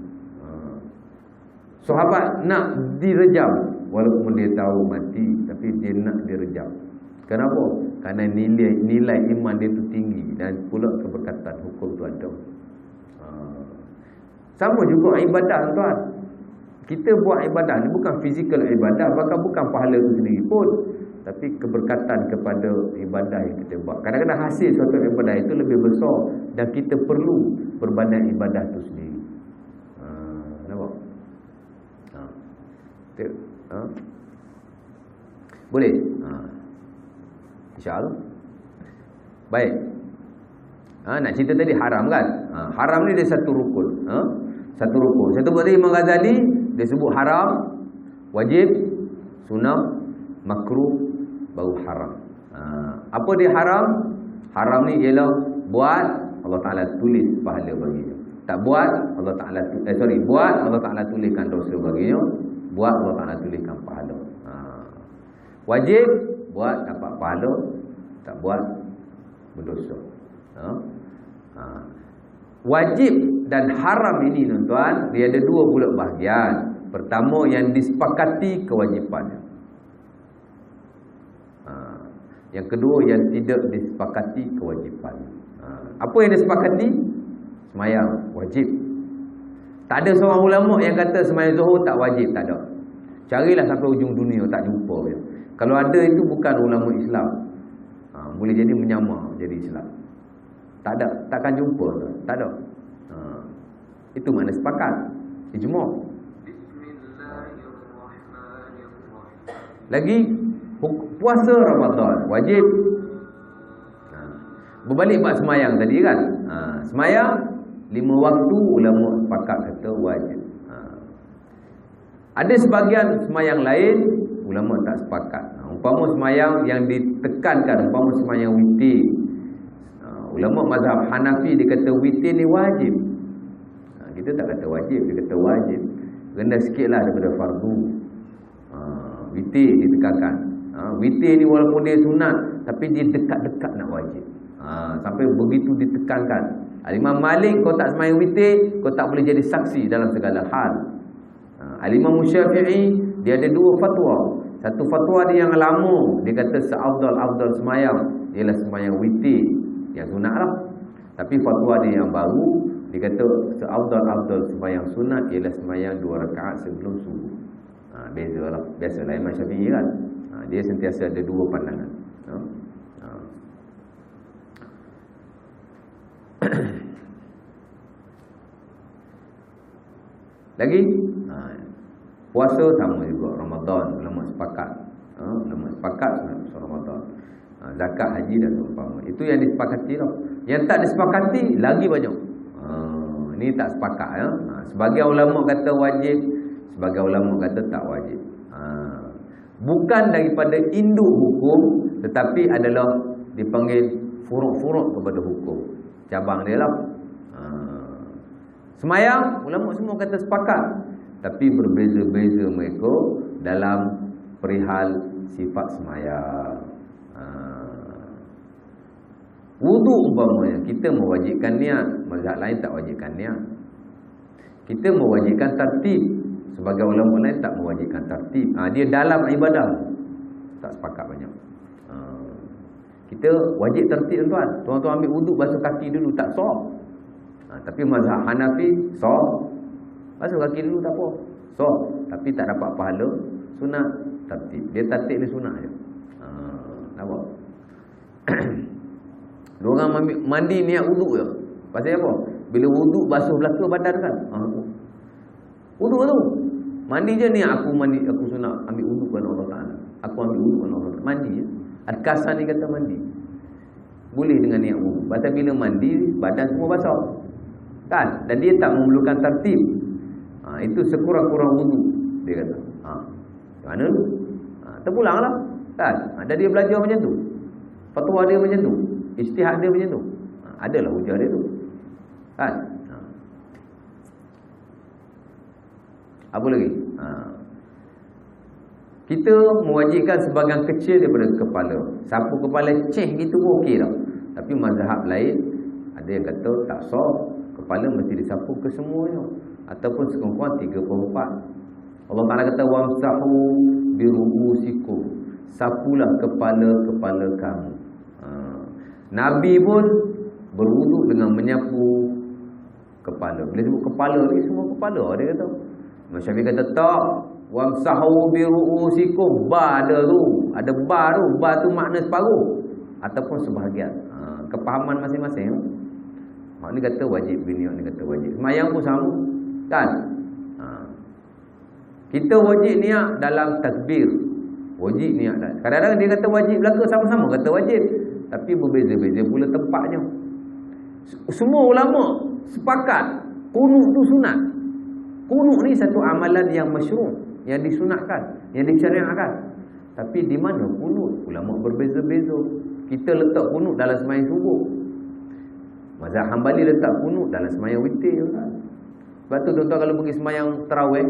Sahabat nak direjam walaupun dia tahu mati, tapi dia nak direjam. Kenapa? Kerana nilai iman dia tu tinggi dan pula keberkatan hukum tu ada. Sama juga ibadah tuan. Kita buat ibadah ni bukan fizikal ibadah, bahkan bukan pahala tu sendiri pun, tapi keberkatan kepada ibadah yang kita buat. Kadang-kadang hasil suatu ibadah itu lebih besar dan kita perlu berbanding ibadah tu sendiri. Nampak? Boleh? InsyaAllah. Baik. Nak cerita tadi haram kan? Haram ni dia satu rukun. Satu rukun. Satu berarti Imam Ghazali dia sebut haram, wajib, sunnah, makruh, baru haram. Apa dia haram? Haram ni ialah buat, Allah Ta'ala tulis pahala baginya. Tak buat, Allah Ta'ala buat, Allah Ta'ala tuliskan dosa baginya. Buat, Allah Ta'ala tuliskan pahala. Wajib, buat dapat pahala. Tak buat, berdosa. Wajib dan haram ini tuan-tuan, dia ada dua pula bahagian. Pertama, yang disepakati kewajipannya. Yang kedua, yang tidak disepakati kewajipannya. Apa yang disepakati? Semayang wajib. Tak ada seorang ulama yang kata semayang zuhur tak wajib, tak ada. Carilah sampai ujung dunia, tak jumpa ya. Kalau ada itu bukan ulama Islam. Boleh jadi menyamar jadi Islam. Tak ada, takkan jumpa, tak ada. Itu makna sepakat, ijma'. Lagi puasa Ramadan wajib. Berbalik buat semayang tadi kan. Semayang 5 waktu ulama sepakat kata wajib. Ada sebahagian semayang lain ulama tak sepakat. Umpama semayang yang ditekankan, umpama semayang witir. Ulama mazhab Hanafi dia kata witir ni wajib. Kita tak kata wajib, dia kata wajib. Rendah sikitlah daripada fardu. Witir ditekankan. Witir ni walaupun dia sunat, tapi dia dekat-dekat nak wajib. Sampai begitu ditekankan. Al-Imam Malik, kau tak semayang witir, kau tak boleh jadi saksi dalam segala hal. Al-Imam Syafi'i, dia ada dua fatwa. Satu fatwa dia yang lama, dia kata seafdal semayang ialah semayang witir, yang sunat lah. Tapi fatwa dia yang baru, dia kata seafdal semayang sunat ialah semayang 2 rakaat sebelum subuh. Bezalah. Biasalah Imam Syafi'i kan. Dia sentiasa ada dua pandangan. Lagi puasa sama juga. Ramadan ulama sepakat. Ulama sepakat sunat Ramadan. Zakat, haji dan seumpama. Itu yang disepakati lah. Yang tak disepakati lagi banyak. Ini tak sepakat ya. Sebagian ulama kata wajib, sebagian ulama kata tak wajib. Bukan daripada induk hukum, tetapi adalah dipanggil furuk-furuk kepada hukum. Cabang dia lah. Semayang, ulama semua kata sepakat. Tapi berbeza-beza mereka dalam perihal sifat semayang. Wuduk umpamanya, kita mewajibkan niat. Mazhab lain tak wajibkan niat. Kita mewajibkan tertib. Sebagai ulama lain tak mewajibkan tertib. Dia dalam ibadah. Tak sepakat banyak. Kita wajib tertib tuan. Tuan-tuan ambil wuduk, basuh kaki dulu, tak sah. Tapi mazhab Hanafi sah. Basuh kaki dulu tak apa, sah. Tapi tak dapat pahala sunat tertib. Dia tertib dia sunat je. Nampak? Diorang mandi niat wuduk je. Pasal apa? Bila wuduk basuh belaka badan kan. Wuduk tu. Mandi je niat aku mandi, aku sunat ambil wuduk kepada Allah Ta'ala. Aku ambil wuduk kepada Allah Ta'ala. Mandi je. Al-Qasan ni kata mandi. boleh dengan niat wudu. Pasal bila mandi badan semua basah. Kan? Dan dia tak memerlukan tertib. Itu sekurang-kurang wudu dia kata. Mana tu? Terpulanglah. Kan? Dan dia belajar macam tu. Fatwa dia macam tu. Ijtihad dia macam tu. Adalah hujah dia tu. Kan? Apa lagi? Kita mewajibkan sebahagian kecil daripada kepala. Sapu kepala ceh gitu pun okey tau. Tapi mazhab lain ada yang kata tak sah, kepala mesti disapu ke semuanya ataupun sekurang-kurang 3/4. Allah Taala kata wamsahu biruusikum. Sapulah kepala-kepala kamu. Nabi pun berwuduk dengan menyapu kepala. Bila sebut kepala ni semua kepala dia kata. Imam Syafi'i kata tak, wamsahu biruusikum. Ba ada tu, ada ba tu. Ba tu makna separuh ataupun sebahagian. Kepahaman masing-masing. Mak ni kata wajib, bini ni kata wajib. Semayang pun sama. Kan? Kita wajib niat dalam takbir. Wajib niat. Kadang-kadang dia kata wajib belaka, sama-sama kata wajib. Tapi berbeza-beza pula tempatnya. Semua ulama sepakat qunut tu sunat. Qunut ni satu amalan yang masyru', yang disunatkan, yang disyariatkan. Tapi di mana qunut? Ulama berbeza-beza. Kita letak qunut dalam sembahyang subuh. Mazhab Hambali letak qunut dalam sembahyang witir. Sebab tu tuan-tuan kalau pergi sembahyang tarawih,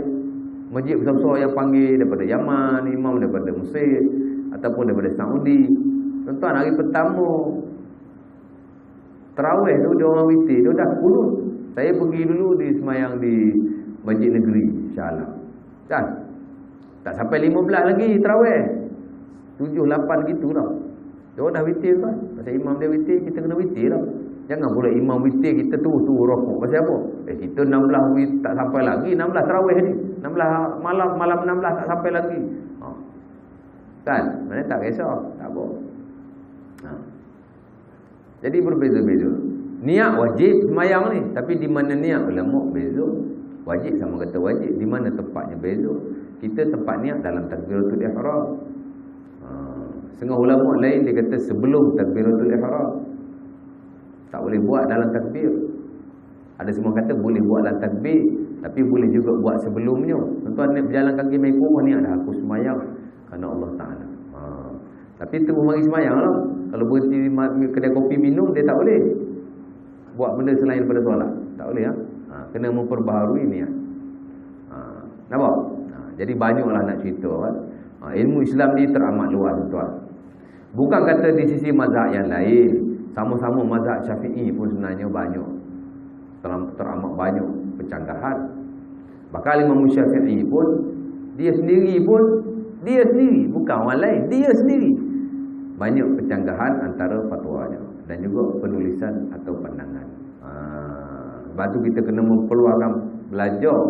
masjid besar-besar yang panggil daripada Yaman, imam daripada Mesir ataupun daripada Saudi. Tuan-tuan hari pertama tarawih tu dia orang witir, dia dah qunut. Saya pergi dulu di sembahyang di Masjid Negeri Shah-Alam. Kan? Tak sampai 15 lagi tarawih. 7, 8 gitu dah. Dia dah witir kan. Pasal imam dia witir, kita kena witir lah. Jangan pula imam witir kita tu rokok. Pasal apa? Kita 16 tak sampai lagi. 16 tarawih ni. 16 malam 16 tak sampai lagi. Kan? Mana tak kisah. Tak apa. Jadi berbeza-beza. Niat wajib semayang ni. Tapi di mana niat ulama beza. Wajib sama kata wajib. Di mana tempatnya beza. Kita tempat niat dalam takbiratul ihram. Setengah ulama lain dia kata sebelum takbiratul ihram. Tak boleh buat dalam takbir. Ada semua kata boleh buat dalam takbir, tapi boleh juga buat sebelumnya. Tuan-tuan nak berjalan kaki mai kurung ni ada aku semayang kerana Allah Taala. Tapi terus mari semayang lah. Kalau berhenti di kedai kopi minum dia tak boleh buat benda selain daripada solat. Tak boleh kena memperbaharui niat. Nampak? Jadi banyaklah nak cerita kan. Ilmu Islam ni teramat luas tuan. Bukan kata di sisi mazhab yang lain, sama-sama mazhab Syafi'i pun sebenarnya banyak, teramat banyak pencanggahan. Bahkan Imam Syafi'i pun dia sendiri, bukan orang lain, dia sendiri banyak pencanggahan antara fatwanya dan juga penulisan atau pandangan. Sebab tu kita kena memperluaskan belajar.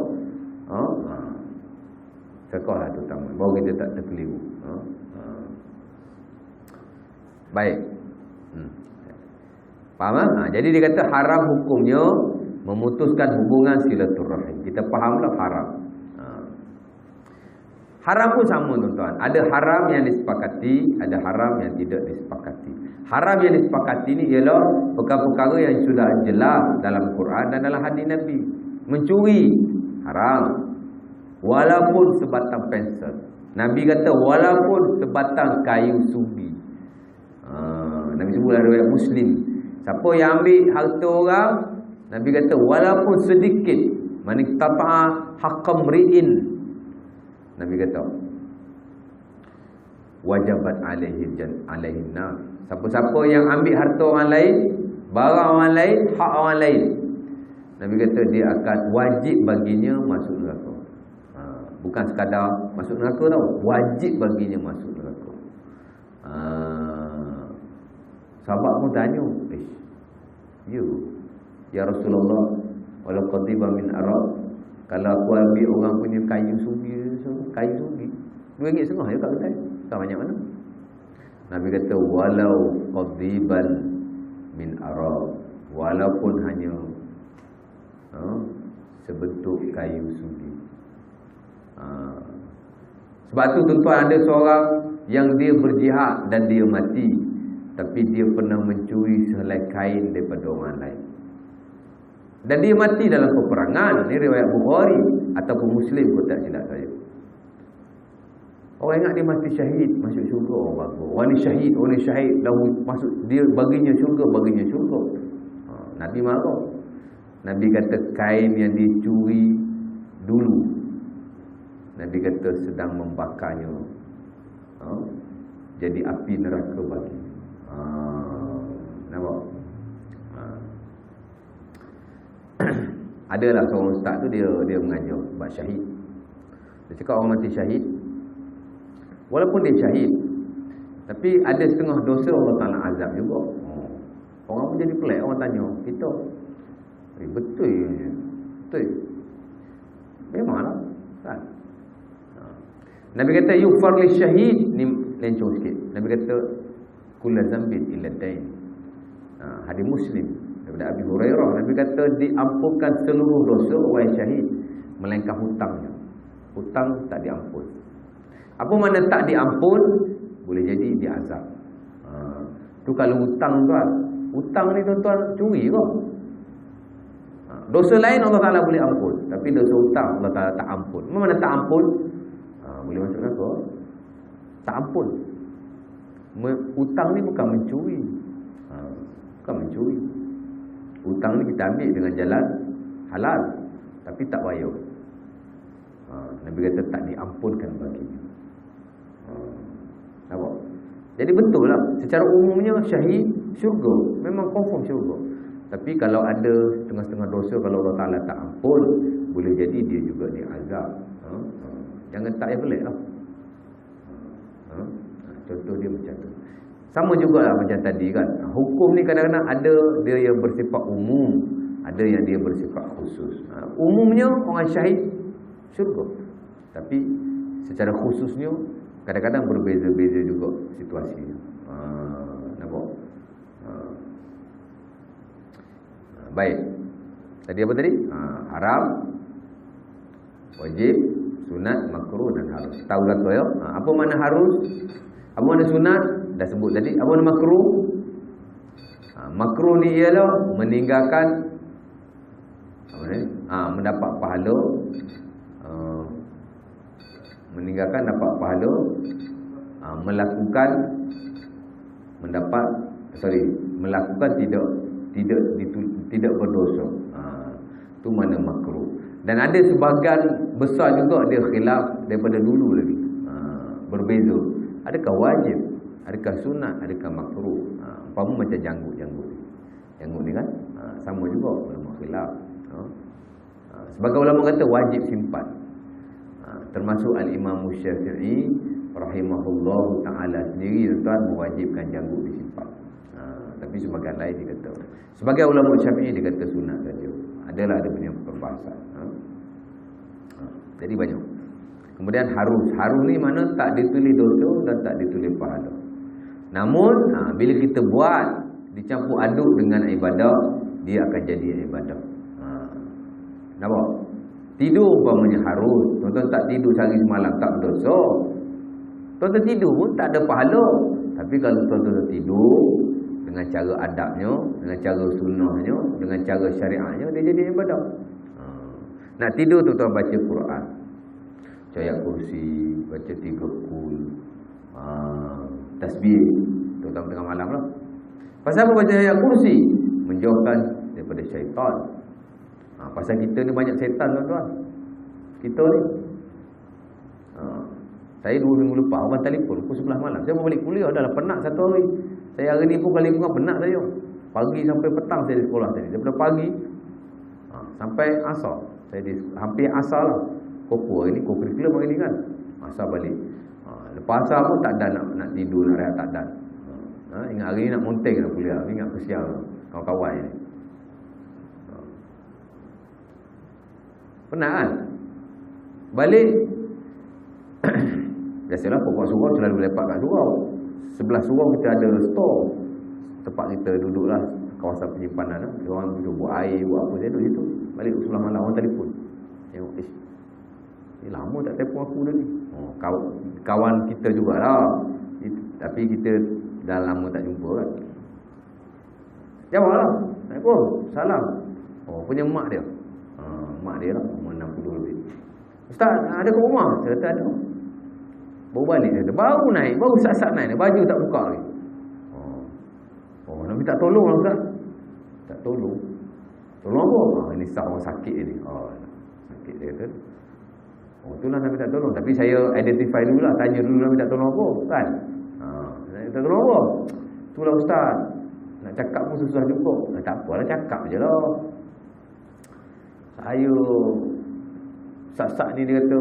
Sekolah tu utama, baru kita tak terkeliru. Baik. Faham? Jadi dia kata haram hukumnya memutuskan hubungan silaturahim. Kita fahamlah haram. Haram pun sama tuan-tuan. Ada haram yang disepakati, ada haram yang tidak disepakati. Haram yang disepakati ni ialah perkara-perkara yang sudah jelas dalam Quran dan dalam hadis Nabi. Mencuri haram. Walaupun sebatang pensel. Nabi kata walaupun sebatang kayu subi. Nabi sebut dalam riwayat Muslim. Siapa yang ambil harta orang, Nabi kata walaupun sedikit, man iqtata'a haqqam ri'in. Nabi kata wajabat alaihi nar. Siapa-siapa yang ambil harta orang lain, barang orang lain, hak orang lain, Nabi kata dia akan wajib baginya masuk neraka. Bukan sekadar masuk neraka tau, wajib baginya masuk neraka. Sahabat pun tanya, ya Rasulullah, walau qatiba min arab, kalau aku ambil orang punya kayu sugi RM2.5 je kat kedai, tak banyak mana. Nabi kata walau qatiban min arab, walaupun hanya sebentuk kayu sugi. Sebab tu tuan-tuan, ada seorang yang dia berjihad dan dia mati. tapi dia pernah mencuri sehelai kain daripada orang lain. Dan dia mati dalam peperangan. Ini riwayat Bukhari ataupun Muslim kalau tak silap saya. Orang ingat dia mati syahid, masuk syurga, orang bagus. Orang ni syahid dah masuk, dia baginya syurga. Nabi marah. Nabi kata kain yang dicuri dulu, Nabi kata sedang membakarnya, jadi api neraka bagi. Nampak? Adalah seorang ustaz tu, dia mengajar bab syahid. Dia cakap orang mati syahid, walaupun dia syahid, tapi ada setengah dosa Allah Ta'ala azab juga. Orang pun jadi pelik, orang tanya kita, betul memanglah kan? Nabi kata yughfar lisyahid, ni lencong sikit. Nabi kata kullu zambin illa dain. Hadis Muslim daripada Abi Hurairah, Nabi kata diampunkan seluruh dosa orang syahid melainkan hutangnya. Hutang tak diampun. Apa makna tak diampun? Boleh jadi diazab. Tu kalau hutang tuan. Hutang ni tuan-tuan curi ke? Dosa lain Allah Ta'ala boleh ampun, tapi dosa hutang Allah Ta'ala tak ampun. Mana tak ampun? Boleh masuk neraka. Tak ampun. Hutang ni bukan mencuri. Bukan mencuri. Hutang ni kita ambil dengan jalan halal, tapi tak bayar. Nabi kata tak diampunkan baginya. Nampak? Jadi betul lah, secara umumnya syahid syurga, memang confirm syurga. Tapi kalau ada setengah-setengah dosa, kalau Allah Ta'ala tak ampun, boleh jadi dia juga diazab. Jangan tak payah pelik lah. Contoh dia macam tu. Sama jugalah macam tadi kan. Hukum ni kadang-kadang ada dia yang bersifat umum, ada yang dia bersifat khusus. Umumnya orang syahid syurga, tapi secara khususnya kadang-kadang berbeza-beza juga situasinya. Nampak? Baik. Tadi apa tadi? Haram, wajib, sunat, makruh dan harus. Tahu lah tu ya. Apa makna harus? Apa makna sunat? Dah sebut tadi. Apa makna makruh? Makruh ni ialah meninggalkan apa ni? Mendapat pahala, meninggalkan dapat pahala, melakukan melakukan tidak berdosa. Tu mana makruh. Dan ada sebahagian besar juga dia khilaf daripada dulu lagi. Berbeza. Adakah wajib? Adakah sunat? Adakah makruh? Umpama macam janggut ni kan, sama juga ulama khilaf. Sebagai ulama kata wajib simpan. Termasuk Al-Imam Syafi'i rahimahullahu ta'ala sendiri tuan mewajibkan janggut disimpan. Tapi sebagian lain dia kata, sebagai ulama Syafi'i dia kata sunat saja. Adalah ada punya perbahasan. Jadi banyak. Kemudian harus ni mana tak ditulis dosa dan tak ditulis pahala. Namun bila kita buat dicampur aduk dengan ibadah, dia akan jadi ibadah. Nampak? Tidur umpamanya harus. Tuan-tuan tak tidur sehari semalam tak berdosa. Tuan-tuan tidur pun tak ada pahala. Tapi kalau tuan-tuan tidur dengan cara adabnya, dengan cara sunnahnya, dengan cara syariatnya, dia jadi ibadah. Nak tidur tuan-tuan baca Quran, baca ayat kursi, baca 3 kul, tasbih tuan-tuan tengah malam lah. Pasal apa baca ayat kursi? Menjauhkan daripada syaitan. Pasal kita ni banyak setan tuan-tuan. Kita ni saya 2 minggu lepas orang telefon pukul 11 malam. Saya mau balik kuliah dah lah, penat satu hari. Saya hari ni pun kali kurang penat saya. Pagi sampai petang saya di sekolah tadi. Daripada pagi sampai asar. Saya di hampir asar lah. Hari ni kurikulum hari ni kan. Asar balik. Lepas asar pun tak ada nak tidur, nak rehat tak ada. Ingat hari ni nak monteng nak kuliah. Ingat kesian kawan-kawan ni. Penat kan? Balik biasalah pokok surau selalu lepak kat surau. Sebelah surau kita ada store, tempat kita duduklah, kawasan penyimpanan. Orang duduk buat air, buat apa, saya duduk situ. Balik sebelah malam orang telefon. Tengok, ni lama tak telefon aku dah ni. Kawan kita jugalah. Tapi kita Dah lama tak jumpa kan. Jawablah. Assalamualaikum. Salam. Oh, punya mak dia. Mak dia lah, umur 60 lebih. Ustaz, ada ke rumah? Saya kata ada. Baru balik dia. Baru naik, baru sat-sat naik. Baju tak buka lagi. Oh, Nabi tak tolong lah Ustaz. Tak tolong. Tolong apa? Ini sah orang sakit ni. Sakit dia tu. Itulah Nabi tak tolong. Tapi saya identify dulu lah. Tanya dulu Nabi tak tolong apa. Kan? Nabi tak tolong apa? Itulah Ustaz. Nak cakap pun susah juga. Tak apalah, cakap je lah. Saya sat-sat ni dia kata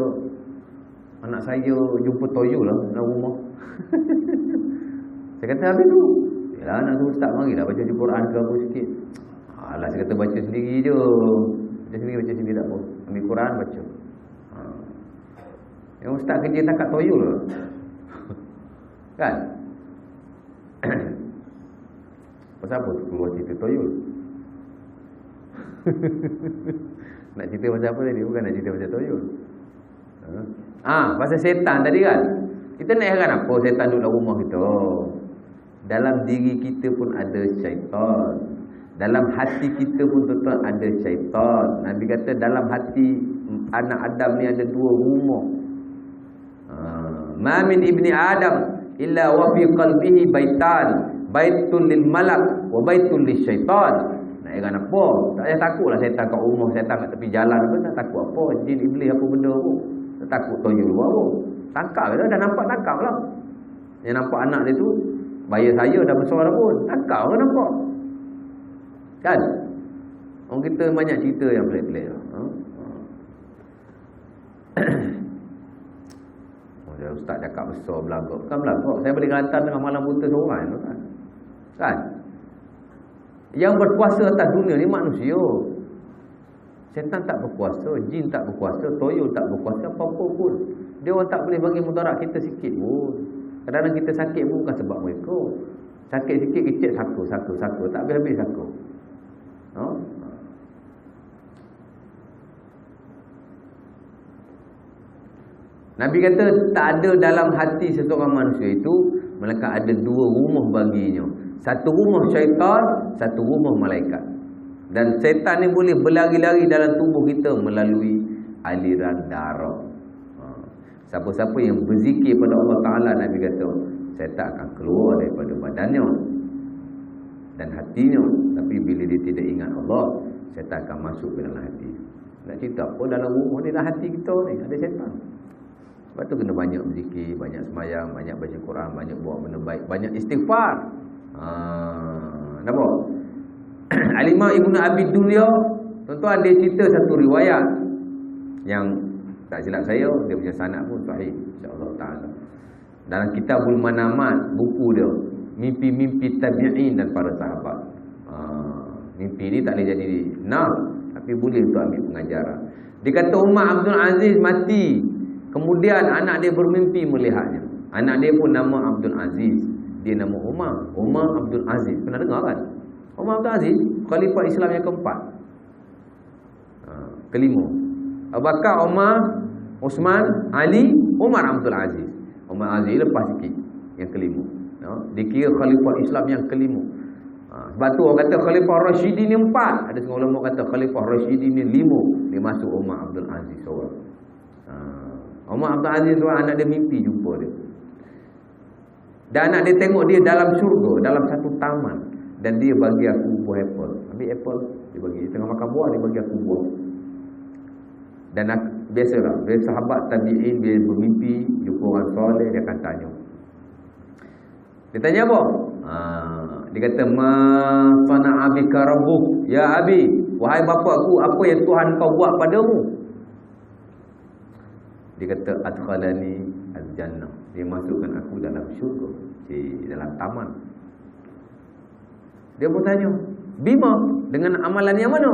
anak saya jumpa toyol lah dalam rumah. Saya kata habis tu. Yalah, anak tu Ustaz marilah baca Al-Quran ke apa sikit. Alah, saya kata baca sendiri je. Baca sendiri tak apa. Ambil Quran baca. Yang Ustaz kerja tangkap toyol lah. Kan? Pasal apa keluar cerita toyol? Nak cerita pasal apa tadi? Bukan nak cerita pasal toyol. Pasal setan tadi kan. Kita nak heran apa setan duduk dalam rumah kita. Dalam diri kita pun ada syaitan. Dalam hati kita pun tetap ada syaitan. Nabi kata dalam hati anak Adam ni ada 2 rumah. Ma min ibni Adam illa wa fi qalbihi baitan, baitun lil malak wa baitun lis syaitan. Nak heran apa? Tak payah takutlah setan kat rumah, setan kat tepi jalan apa, tak takut apa, jin iblis apa benda pun. Tak takut toyol apa. Tangkap dia dah nampak, tangkap lah. Yang nampak anak dia tu, bayar saya dah besar dah pun. Tangkap kan nampak. Kan? Orang kita banyak cerita yang pelik-pelik lah. Ustaz cakap besar belagak. Bukan belagak. Saya boleh hantar dengan malam buta seorang kan? Kan? Yang berkuasa atas dunia ni manusia. Setan tak berkuasa, jin tak berkuasa, toyol tak berkuasa, apa-apa pun. Dia orang tak boleh bagi mudarat kita sikit pun. Kadang-kadang kita sakit pun bukan sebab mereka. Sakit sikit kecil satu. Tak habis-habis satu. Nabi kata tak ada dalam hati seseorang manusia itu melainkan ada 2 rumah baginya. Satu rumah syaitan, satu rumah malaikat. Dan syaitan ni boleh berlari-lari dalam tubuh kita melalui aliran darah. Siapa-siapa yang berzikir pada Allah Ta'ala, Nabi kata syaitan akan keluar daripada badannya dan hatinya. Tapi bila dia tidak ingat Allah, syaitan akan masuk ke dalam hati. Nak cerita apa dalam rumah ni, dalam hati kita ni ada syaitan. Sebab tu kena banyak berzikir, banyak semayang, banyak baca Quran, banyak buat benda baik, banyak istighfar. Nampak? Al-Imam Ibn Abi Dunya, tuan-tuan, dia cerita satu riwayat yang tak silap saya, dia punya sanad pun sahih insya-Allah taala. Dalam Kitabul Manamat, buku dia, mimpi-mimpi tabi'in dan para sahabat. Mimpi ni tak boleh jadi tapi boleh untuk ambil pengajaran. Dia kata Umar Abdul Aziz mati, kemudian anak dia bermimpi melihatnya. Anak dia pun nama Abdul Aziz, dia nama Umar Abdul Aziz. Pernah dengar kan? Umar Abdul Aziz, khalifah Islam yang keempat, kelima. Abu Bakar, Umar, Osman, Ali, Umar Abdul Aziz. Umar Aziz lepas sikit, yang kelima. Dikira khalifah Islam yang kelima. Sebab tu orang kata khalifah Rashidin ni 4. Ada setengah ulama kata khalifah Rashidin ni 5. Dia masuk Umar Abdul Aziz seorang. Umar Abdul Aziz seorang, anak dia mimpi jumpa dia. Dan anak dia tengok dia dalam syurga, dalam satu taman. Dan dia bagi aku buah apple. Ambil apple, dia bagi. Dia tengah makan buah, dia bagi aku buah. Dan biasalah, bila sahabat tabi'in, bila bermimpi jumpa orang soleh, dia akan tanya. Dia tanya apa? Dia kata, ma sana'a bika rabbuk ya abi, wahai bapakku, apa yang Tuhan kau buat padamu? Dia kata, adkhalani al-jannah, dia masukkan aku dalam syurga, dalam taman. Dia pun tanya, bima, dengan amalan yang mana?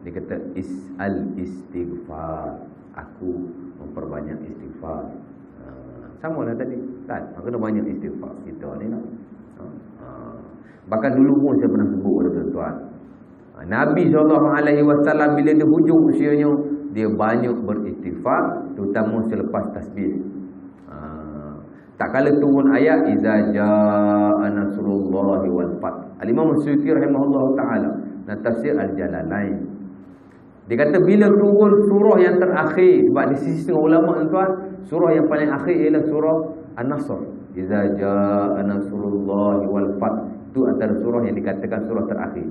Dia kata, is'al istighfar, aku memperbanyak istighfar. Sama lah tadi kan, kena banyak istighfar kita ni lah. Bahkan dulu pun saya pernah sebut kepada tuan-tuan, Nabi SAW bila dia hujung usianya, dia banyak beristighfar, terutama selepas tasbih. Tak kala turun ayat iza jaa nasrullahi wal fath. Al-Imam Suyuti rahimahullah taala dan tafsir Al-Jalalain. Dia kata bila turun surah yang terakhir, sebab di sisi setengah ulama tuan, surah yang paling akhir ialah surah An-Nasr. Iza jaa nasrullahi wal fath. Itu antara surah yang dikatakan surah terakhir.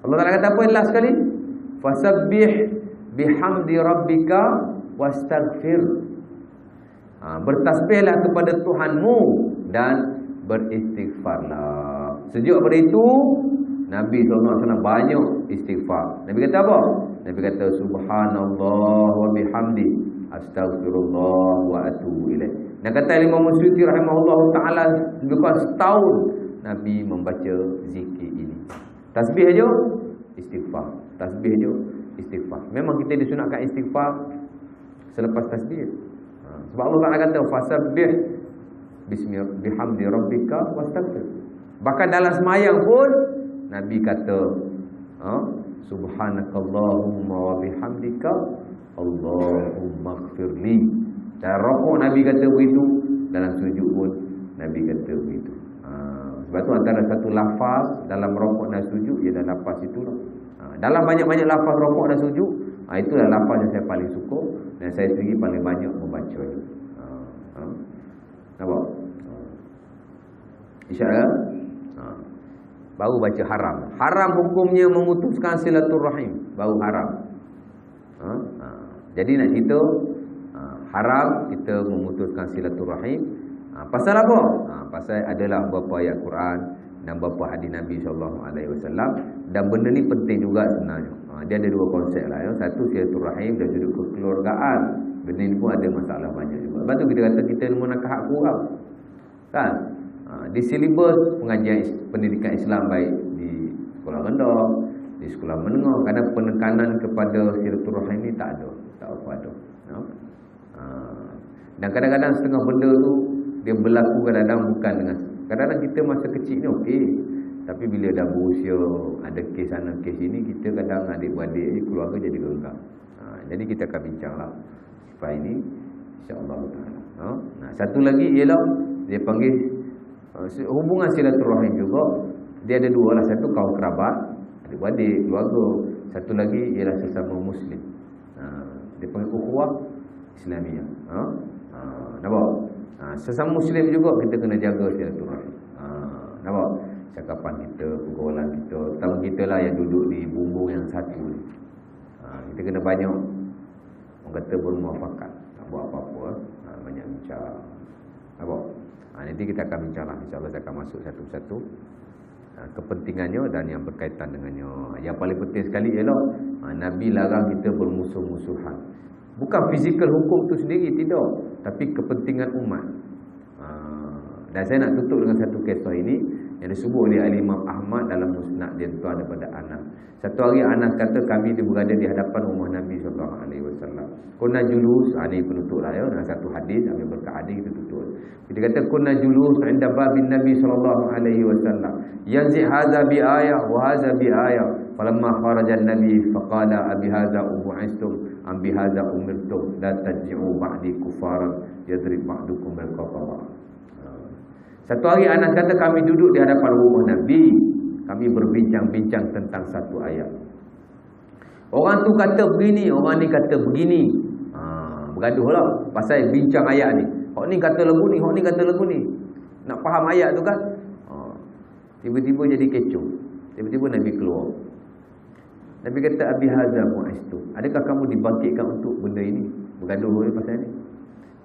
Allah Taala kata apa last sekali? Fasabbih bihamdi rabbika wastaghfir. Bertasbihlah kepada Tuhanmu dan beristighfarlah. Sejak pada itu Nabi SAW banyak istighfar. Nabi kata apa? Nabi kata subhanallah wa bihamdi astaghfirullah wa atubu ilaih. Dan kata Imam Suyuti rahimahullah taala lebih kurang setahun Nabi membaca zikir ini. Tasbih aja istighfar. Tasbih aja istighfar. Memang kita disunatkan istighfar selepas tasbih. Sebab Allah Taala kata fasabbih bihamdi rabbika wastaghfir. Bahkan dalam semayang pun Nabi kata subhanakallahumma wa bihamdika Allahumma ighfirli. Dalam rukuk Nabi kata begitu, dalam sujud pun Nabi kata begitu. Sebab tu antara satu lafaz dalam rukuk dan sujud ialah lafaz itulah. Dalam banyak-banyak lafaz rukuk dan sujud, itulah lafaz yang saya paling suka dan saya sendiri paling banyak membaca. Nampak? InsyaAllah. Baru baca haram. Haram hukumnya memutuskan silaturrahim. Baru haram. Jadi nak cerita haram kita memutuskan silaturrahim. Pasal apa? Pasal adalah beberapa ayat Quran dan beberapa hadis Nabi SAW. Dan benda ni penting juga sebenarnya. Dia ada dua konsep lah. Satu silaturrahim dan juga kekeluargaan. Benda ni pun ada masalah banyak juga. Lepas tu kita kata kita nak hak kurang. Kan? Di silibus pengajian pendidikan Islam baik di sekolah rendah, di sekolah menengah, kadang penekanan kepada silaturahim ni tak ada, tak apa ada. Dan kadang-kadang setengah benda tu dia berlaku kadang-kadang bukan dengan, kadang-kadang kita masa kecil ni okey, tapi bila dah berusia ada kes sana kes sini, kita kadang adik-beradik ni keluarga jadi geram. Jadi kita akan bincanglah sifat ini insya-Allah taala. Satu lagi ialah dia panggil hubungan silaturahim juga. Dia ada dua lah. Satu kaum kerabat, adik-beradik, keluarga. Satu lagi ialah sesama Muslim. Dia panggil ukhuwah Islamiyah. Nampak? Sesama Muslim juga kita kena jaga silaturahim. Nampak? Cakapan kita, pergaulan kita, tahu kita lah yang duduk di bumbung yang satu ni. Kita kena banyak orang kata bermuafakat. Tak buat apa-apa. Banyak bincang. Nampak? Nanti kita akan bincanglah. InsyaAllah saya akan masuk satu-satu kepentingannya dan yang berkaitan dengannya. Yang paling penting sekali ialah Nabi larang kita bermusuh-musuhan. Bukan fizikal hukum tu sendiri, tidak, tapi kepentingan umat. Dan saya nak tutup dengan satu kisah ini yang disebut oleh Imam Ahmad dalam musnad dia tuan daripada Anas. Satu hari Anas kata kami berada di hadapan rumah Nabi SAW. Kunna julus, ini penutuplah ya, dalam satu hadis, ambil berkat hadis kita tutup. Kita kata kunna julus inda babin Nabi SAW. Yanzi hadza bi ayah wa hadza bi ayah. Falamma kharaja an-nabi faqala abi hadza ubu'istum am bi hadza umirtum la taj'u ba'di kufaran yadrib ba'dukum bil qafara. Satu hari Anas kata kami duduk di hadapan rumah Nabi. Kami berbincang-bincang tentang satu ayat. Orang tu kata begini, orang ni kata begini. Bergaduh lah pasal bincang ayat ni. Hak ni kata lagu ni, hak ni kata lagu ni. Nak faham ayat tu kan? Tiba-tiba jadi kecoh. Tiba-tiba Nabi keluar. Nabi kata abi hadza mu'istu. Adakah kamu dibangkitkan untuk benda ini? Bergaduh ni pasal ni.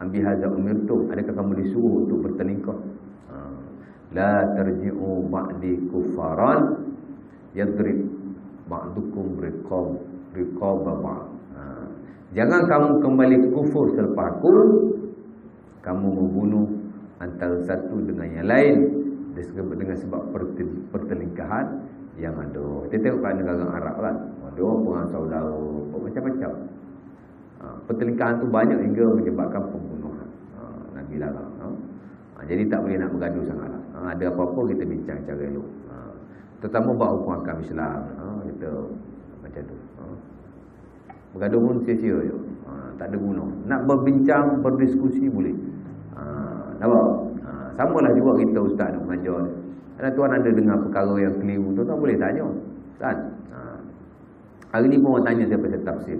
Abi hadza umirtum. Adakah kamu disuruh untuk bertelingkah? La tarji'u ba'di kufaran yadrib ba'dukum riqaba ba'd. Jangan kamu kembali kufur selepas aku. Kamu membunuh antara satu dengan yang lain dengan sebab pertelingkahan yang ada. Kita tengok kat negara Arab kan, ada perang saudara, macam-macam. Pertelingkahan tu banyak hingga menyebabkan pembunuhan. Nabi larang. Jadi tak boleh nak bergaduh sangatlah. Ada apa-apa kita bincang cara elok. Terutama bab hukum agama Islam. Kita macam tu. Bergaduh pun sia-sia je. Tak ada guna. Nak berbincang, berdiskusi boleh. Nampak? Samalah juga kita ustaz nak mengajar. Kalau tuan ada dengar perkara yang keliru, tuan boleh tanya. Ustaz. Hari ni pun orang tanya saya pasal tafsir.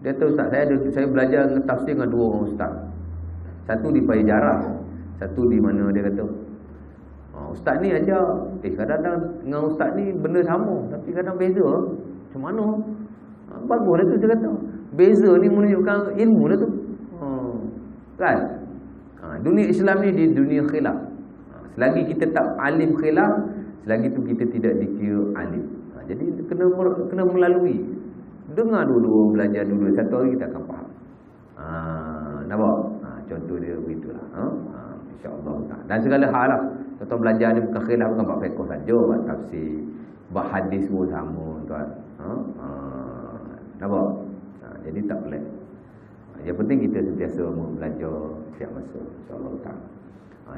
Dia tahu ustaz, saya belajar tafsir dengan 2 orang ustaz. Satu di Payajarah, satu di mana dia kata. Ustaz ni ajar, kadang-kadang dengan ustaz ni benda sama, tapi kadang beza. Macam mana? Baguslah tu dia kata. Beza ni menunjukkan ilmu lah tu. Kan? Dunia Islam ni di dunia khilaf. Selagi kita tak alim khilaf, selagi tu kita tidak dikira alim. Jadi kena melalui. Dengar dulu, belajar dulu. Satu hari kita akan faham. Nampak? Contoh dia begitulah. InsyaAllah. Dan segala hal lah. Contoh belajar ni bukan khilaf, bukan buat fiqh saja, buat tafsir, buat hadis pun sama, tuan. Nampak? Jadi tak boleh. Yang penting kita sentiasa belajar setiap masa, insyaAllah.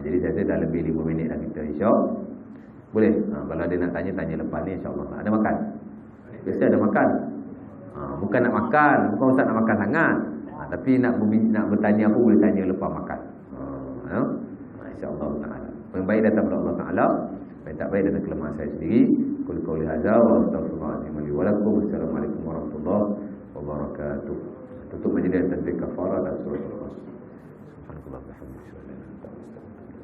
Jadi saya dah lebih 5 minit dah kita, insyaAllah. Boleh? Kalau ada nak tanya lepas ni, insyaAllah. Ada makan? Biasa ada makan. Bukan nak makan, bukan ustaz nak makan sangat. Tapi nak bertanya apa, boleh tanya lepas makan. InsyaAllah ta'ala. Yang baik datang kepada Allah Ta'ala, yang tak baik datang kelemahan saya sendiri. Qul qawli hadza wa astaghfirullahaladzim li wa lakum. Assalamualaikum warahmatullahi wabarakatuh. Tutup majlis tasbih kafarah dan surah Al-Qasas. Subhanallah, alhamdulillah.